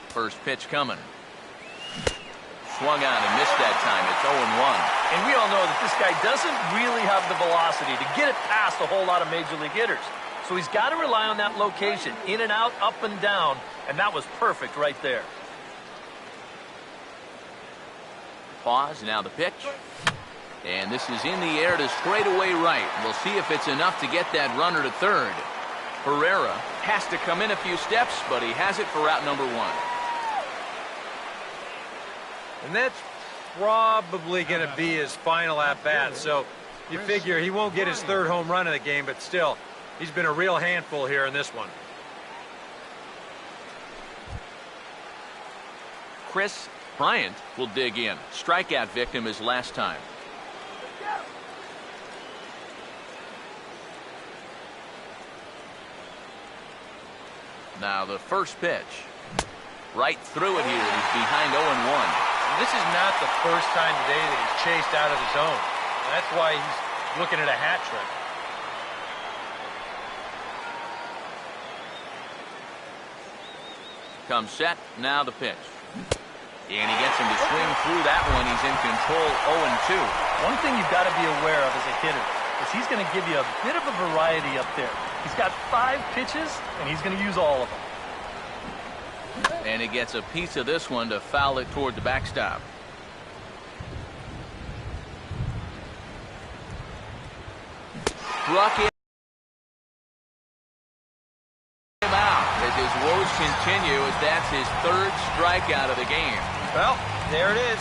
First pitch coming. Swung on and missed that time. It's 0-1. And we all know that this guy doesn't really have the velocity to get it past a whole lot of major league hitters. So he's got to rely on that location, in and out, up and down, and that was perfect right there. Pause, now the pitch. And this is in the air to straightaway right. We'll see if it's enough to get that runner to third. Herrera has to come in a few steps, but he has it for out number 1. And that's probably going to be his final at-bat. So you figure he won't get his 3rd home run of the game, but still, he's been a real handful here in this one. Chris Bryant will dig in. Strikeout victim his last time. Now the first pitch. Right through it here. He's behind 0-1. This is not the first time today that he's chased out of the zone. That's why he's looking at a hat trick. Comes set, now the pitch. And he gets him to swing through that one. He's in control, 0-2. One thing you've got to be aware of as a hitter is he's going to give you a bit of a variety up there. He's got 5 pitches, and he's going to use all of them. And he gets a piece of this one to foul it toward the backstop. Struck him out as his woes continue as that's his 3rd strikeout of the game. Well, there it is.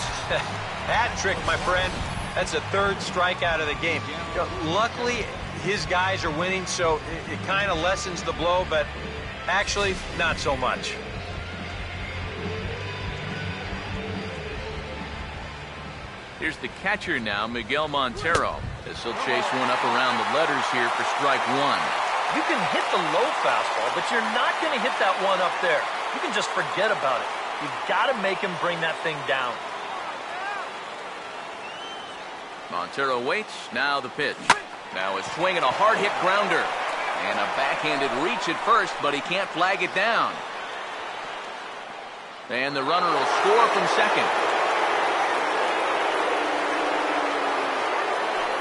Hat trick, my friend. That's a 3rd strikeout of the game. You know, luckily, his guys are winning, so it kind of lessens the blow, but actually, not so much. Here's the catcher now, Miguel Montero. This will chase one up around the letters here for strike 1. You can hit the low fastball, but you're not going to hit that one up there. You can just forget about it. You've got to make him bring that thing down. Montero waits. Now the pitch. Now a swing and a hard hit grounder. And a backhanded reach at first, but he can't flag it down. And the runner will score from second.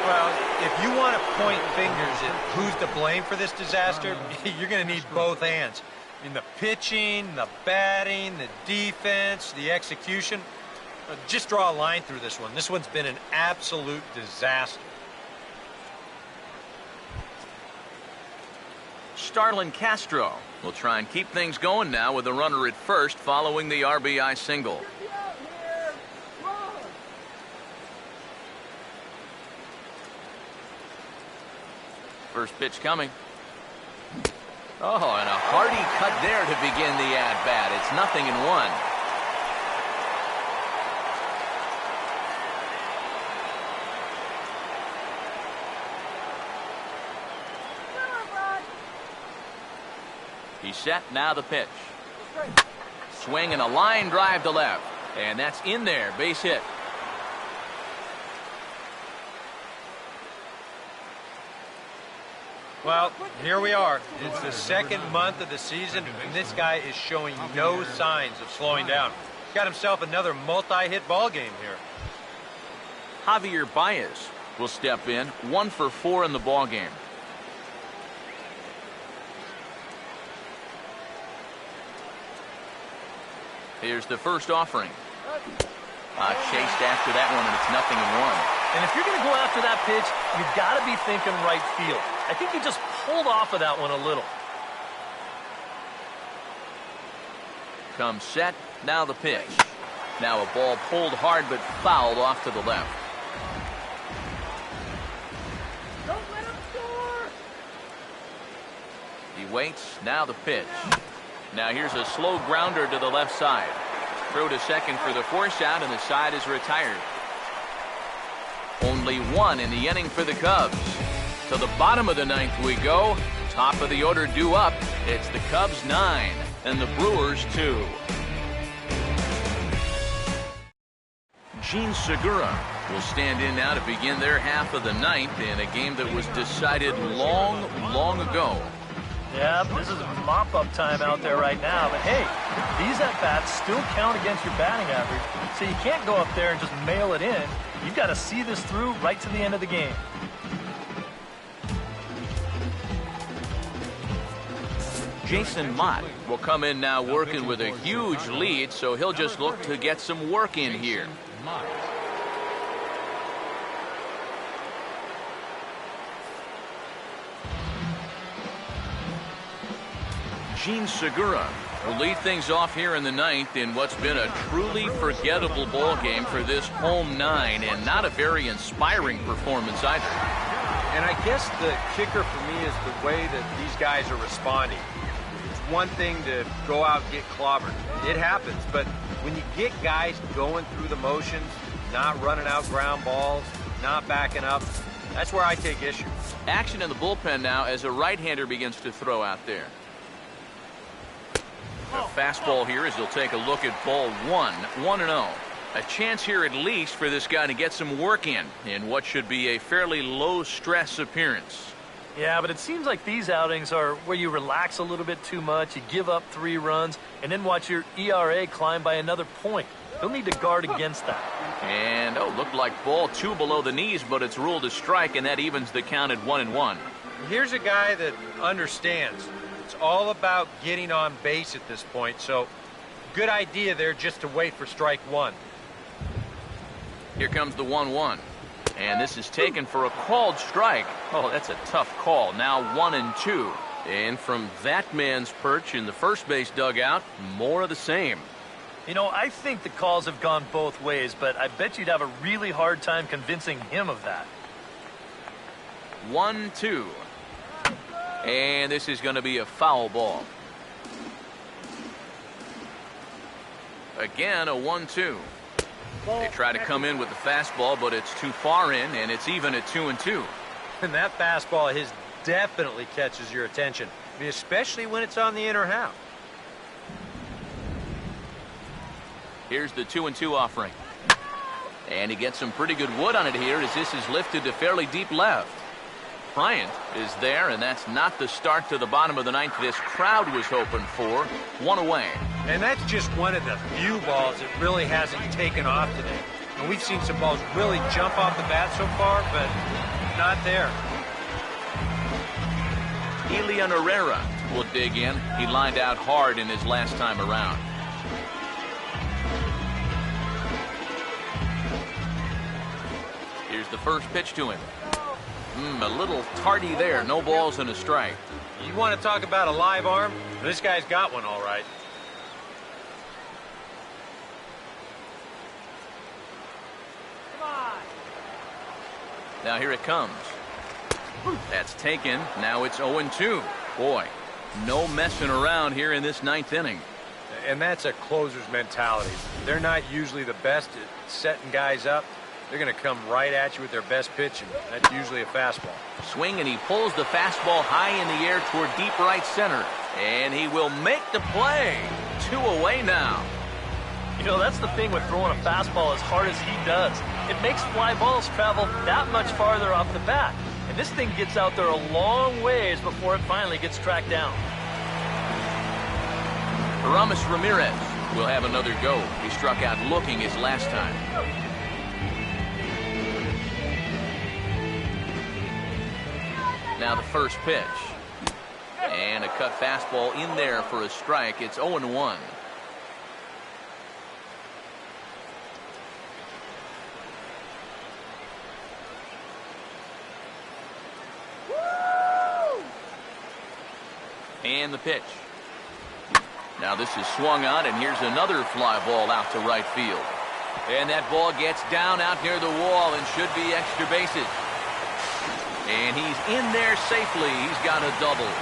Well, if you want to point fingers at who's to blame for this disaster, you're going to need both hands. In the pitching, the batting, the defense, the execution. Just draw a line through this one. This one's been an absolute disaster. Starlin Castro will try and keep things going now with a runner at first following the RBI single. First pitch coming. Oh, and a hearty cut there to begin the at-bat. It's 0-1. He's set, now the pitch. Swing and a line drive to left. And that's in there, base hit. Well, here we are. It's the second month of the season, and this guy is showing no signs of slowing down. Got himself another multi-hit ball game here. Javier Baez will step in, 1 for 4 in the ball game. Here's the first offering. Chased after that one, and it's 0-1. And if you're going to go after that pitch, you've got to be thinking right field. I think he just pulled off of that one a little. Comes set, now the pitch. Now a ball pulled hard but fouled off to the left. Don't let him score! He waits, now the pitch. Now here's a slow grounder to the left side. Throw to second for the force out, and the side is retired. Only 1 in the inning for the Cubs. To the bottom of the 9th we go. Top of the order due up. It's the Cubs 9 and the Brewers 2. Gene Segura will stand in now to begin their half of the 9th in a game that was decided long, long ago. Yeah, this is mop-up time out there right now. But hey, these at-bats still count against your batting average. So you can't go up there and just mail it in. You've got to see this through right to the end of the game. Jason Mott will come in now working with a huge lead, so he'll just look to get some work in here. Gene Segura will lead things off here in the 9th in what's been a truly forgettable ball game for this home 9, and not a very inspiring performance either. And I guess the kicker for me is the way that these guys are responding. It's one thing to go out and get clobbered. It happens, but when you get guys going through the motions, not running out ground balls, not backing up, that's where I take issue. Action in the bullpen now as a right-hander begins to throw out there. A fastball here as he'll take a look at ball 1, 1-0. A chance here at least for this guy to get some work in what should be a fairly low-stress appearance. Yeah, but it seems like these outings are where you relax a little bit too much, you give up 3 runs, and then watch your ERA climb by another point. He'll need to guard against that. And, looked like ball 2 below the knees, but it's ruled a strike, and that evens the count at 1-1. Here's a guy that understands. It's all about getting on base at this point, so good idea there just to wait for strike 1. Here comes the 1-1. And this is taken for a called strike. Oh, that's a tough call. Now 1-2. And from that man's perch in the first base dugout, more of the same. You know, I think the calls have gone both ways, but I bet you'd have a really hard time convincing him of that. 1-2. And this is going to be a foul ball. Again, a 1-2. They try to come in with the fastball, but it's too far in, and it's even at 2-2. And that fastball his definitely catches your attention, I mean, especially when it's on the inner half. Here's the 2-2 offering. And he gets some pretty good wood on it here as this is lifted to fairly deep left. Bryant is there, and that's not the start to the bottom of the 9th this crowd was hoping for. 1 away. And that's just one of the few balls that really hasn't taken off today. And we've seen some balls really jump off the bat so far, but not there. Elian Herrera will dig in. He lined out hard in his last time around. Here's the first pitch to him. A little tardy there. No balls and a strike. You want to talk about a live arm? This guy's got one all right. Now here it comes. That's taken. Now it's 0-2. Boy, no messing around here in this ninth inning. And that's a closer's mentality. They're not usually the best at setting guys up. They're going to come right at you with their best pitch, and that's usually a fastball. Swing, and he pulls the fastball high in the air toward deep right center. And he will make the play. 2 away now. You know, that's the thing with throwing a fastball as hard as he does. It makes fly balls travel that much farther off the bat. And this thing gets out there a long ways before it finally gets tracked down. Aramis Ramirez will have another go. He struck out looking his last time. Now the first pitch. And a cut fastball in there for a strike. It's 0-1. And the pitch. Now this is swung on, and here's another fly ball out to right field. And that ball gets down out near the wall and should be extra bases. And he's in there safely. He's got a double.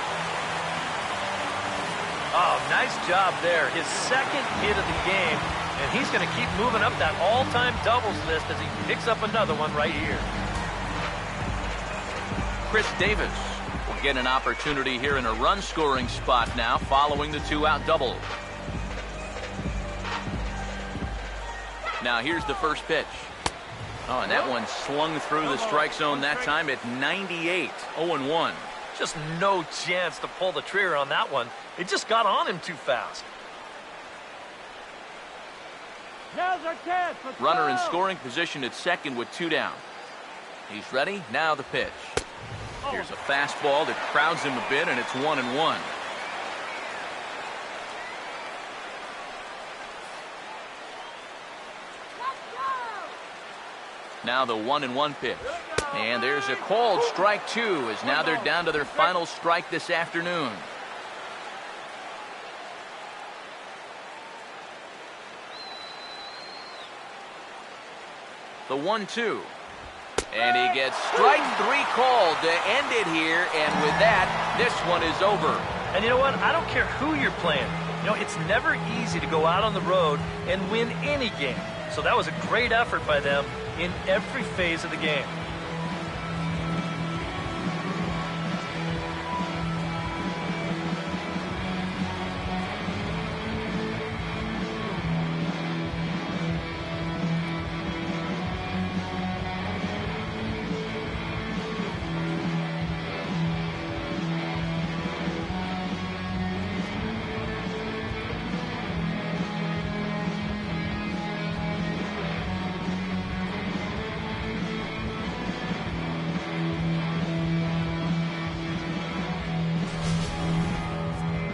Oh, nice job there. His second hit of the game, and he's going to keep moving up that all-time doubles list as he picks up another one right here. Chris Davis will get an opportunity here in a run-scoring spot now following the 2-out double. Now here's the first pitch. Oh, and that one slung through the strike zone that time at 98. 0-1. Just no chance to pull the trigger on that one. It just got on him too fast. Runner in scoring position at second with 2 down. He's ready. Now the pitch. Here's a fastball that crowds him a bit, and it's 1-1. Now the 1-1 pitch. And there's a called strike 2 as now they're down to their final strike this afternoon. The 1-2. And he gets strike 3 called to end it here. And with that, this one is over. And you know what? I don't care who you're playing. You know, it's never easy to go out on the road and win any game. So that was a great effort by them in every phase of the game.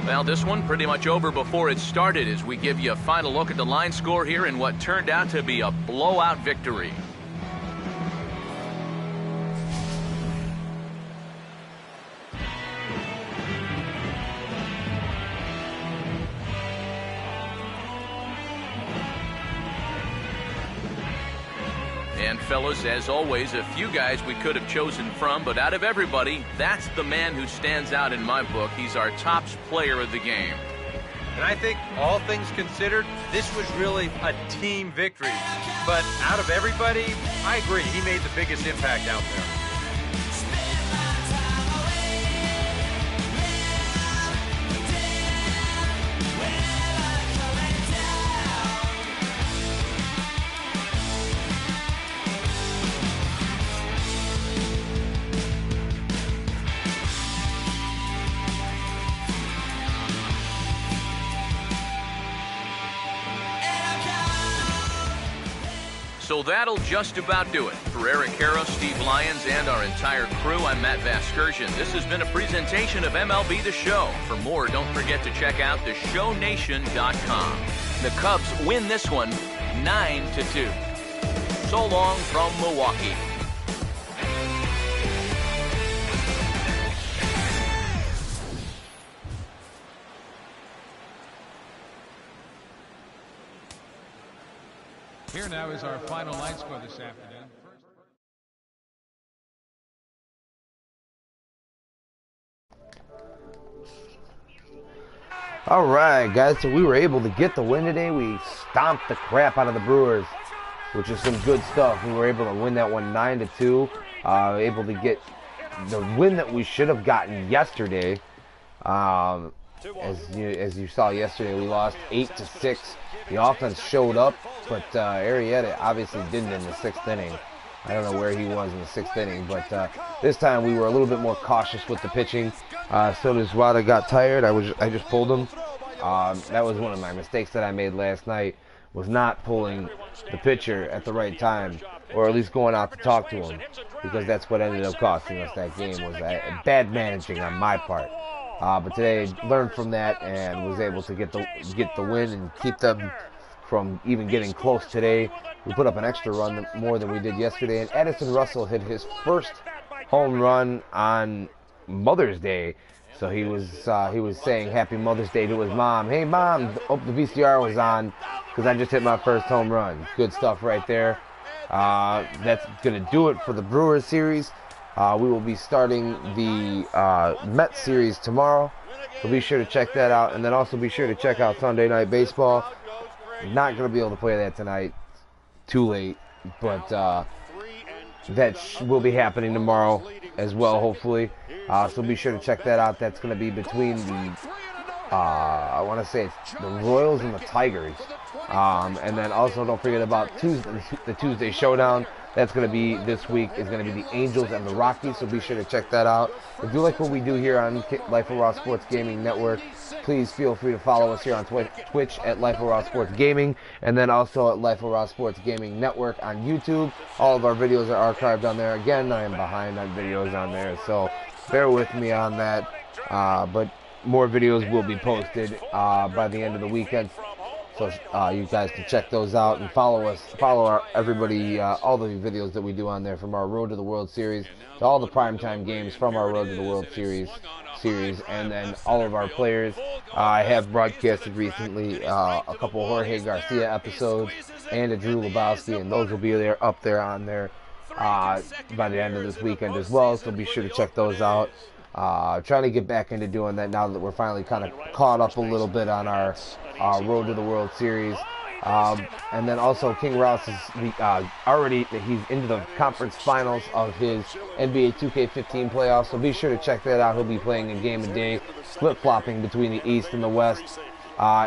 Well, this one pretty much over before it started as we give you a final look at the line score here in what turned out to be a blowout victory. And fellas, as always, a few guys we could have chosen from, but out of everybody, that's the man who stands out in my book. He's our top player of the game. And I think, all things considered, this was really a team victory. But out of everybody, I agree, he made the biggest impact out there. So that'll just about do it. For Eric Harrow, Steve Lyons, and our entire crew, I'm Matt Vasgersian. This has been a presentation of MLB The Show. For more, don't forget to check out theshownation.com. The Cubs win this one 9-2. So long from Milwaukee. Here now is our final line score this afternoon. All right, guys, so we were able to get the win today. We stomped the crap out of the Brewers, which is some good stuff. We were able to win that one 9-2. Able to get the win that we should have gotten yesterday. As you saw yesterday, we lost 8-6. The offense showed up, but Arrieta obviously didn't in the 6th inning. I don't know where he was in the 6th inning, but this time we were a little bit more cautious with the pitching. So as Wada got tired, I just pulled him. That was one of my mistakes that I made last night, was not pulling the pitcher at the right time, or at least going out to talk to him, because that's what ended up costing us that game, was bad managing on my part. But today, learned from that and was able to get the win and keep them from even getting close today. We put up an extra run more than we did yesterday, and Addison Russell hit his first home run on Mother's Day. So he was saying Happy Mother's Day to his mom. Hey Mom, hope the VCR was on because I just hit my first home run. Good stuff right there. That's gonna do it for the Brewers series. We will be starting the Mets series tomorrow, so be sure to check that out. And then also be sure to check out Sunday Night Baseball. Not going to be able to play that tonight, too late, but that will be happening tomorrow as well, hopefully. So be sure to check that out. That's going to be between the, I want to say it's the Royals and the Tigers. And then also don't forget about the Tuesday Showdown. That's going to be this week. Is going to be the Angels and the Rockies, so be sure to check that out. If you like what we do here on Life of Raw Sports Gaming Network, please feel free to follow us here on Twitch at Life of Raw Sports Gaming, and then also at Life of Raw Sports Gaming Network on YouTube. All of our videos are archived on there. Again, I am behind on videos on there, so bear with me on that. But more videos will be posted by the end of the weekend. So you guys can check those out and follow everybody, all the videos that we do on there, from our Road to the World Series to all the primetime games from our Road to the World Series, and then all of our players. I have broadcasted recently a couple Jorge Garcia episodes and a Drew Lebowski, and those will be up there on there by the end of this weekend as well, so be sure to check those out. Trying to get back into doing that now that we're finally kind of caught up a little bit on our Road to the World Series. And then also King Rouse is he's into the conference finals of his NBA 2K15 playoffs, so be sure to check that out. He'll be playing a game a day, flip-flopping between the East and the West.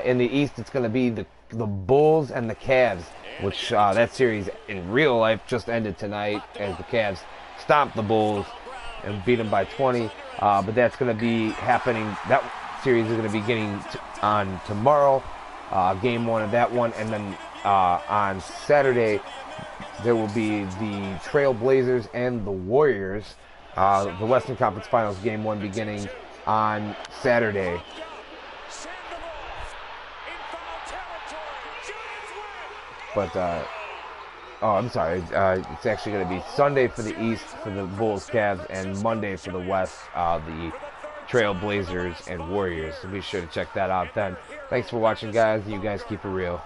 In the East, it's going to be the Bulls and the Cavs, which that series in real life just ended tonight as the Cavs stomped the Bulls and beat them by 20. But that's going to be happening. That series is going to be getting on tomorrow, game 1 of that one, and then on Saturday there will be the Trail Blazers and the Warriors, the Western Conference Finals, game 1 beginning on Saturday. But I'm sorry. It's actually going to be Sunday for the East for the Bulls, Cavs, and Monday for the West, the Trail Blazers and Warriors. So be sure to check that out then. Thanks for watching, guys. You guys keep it real.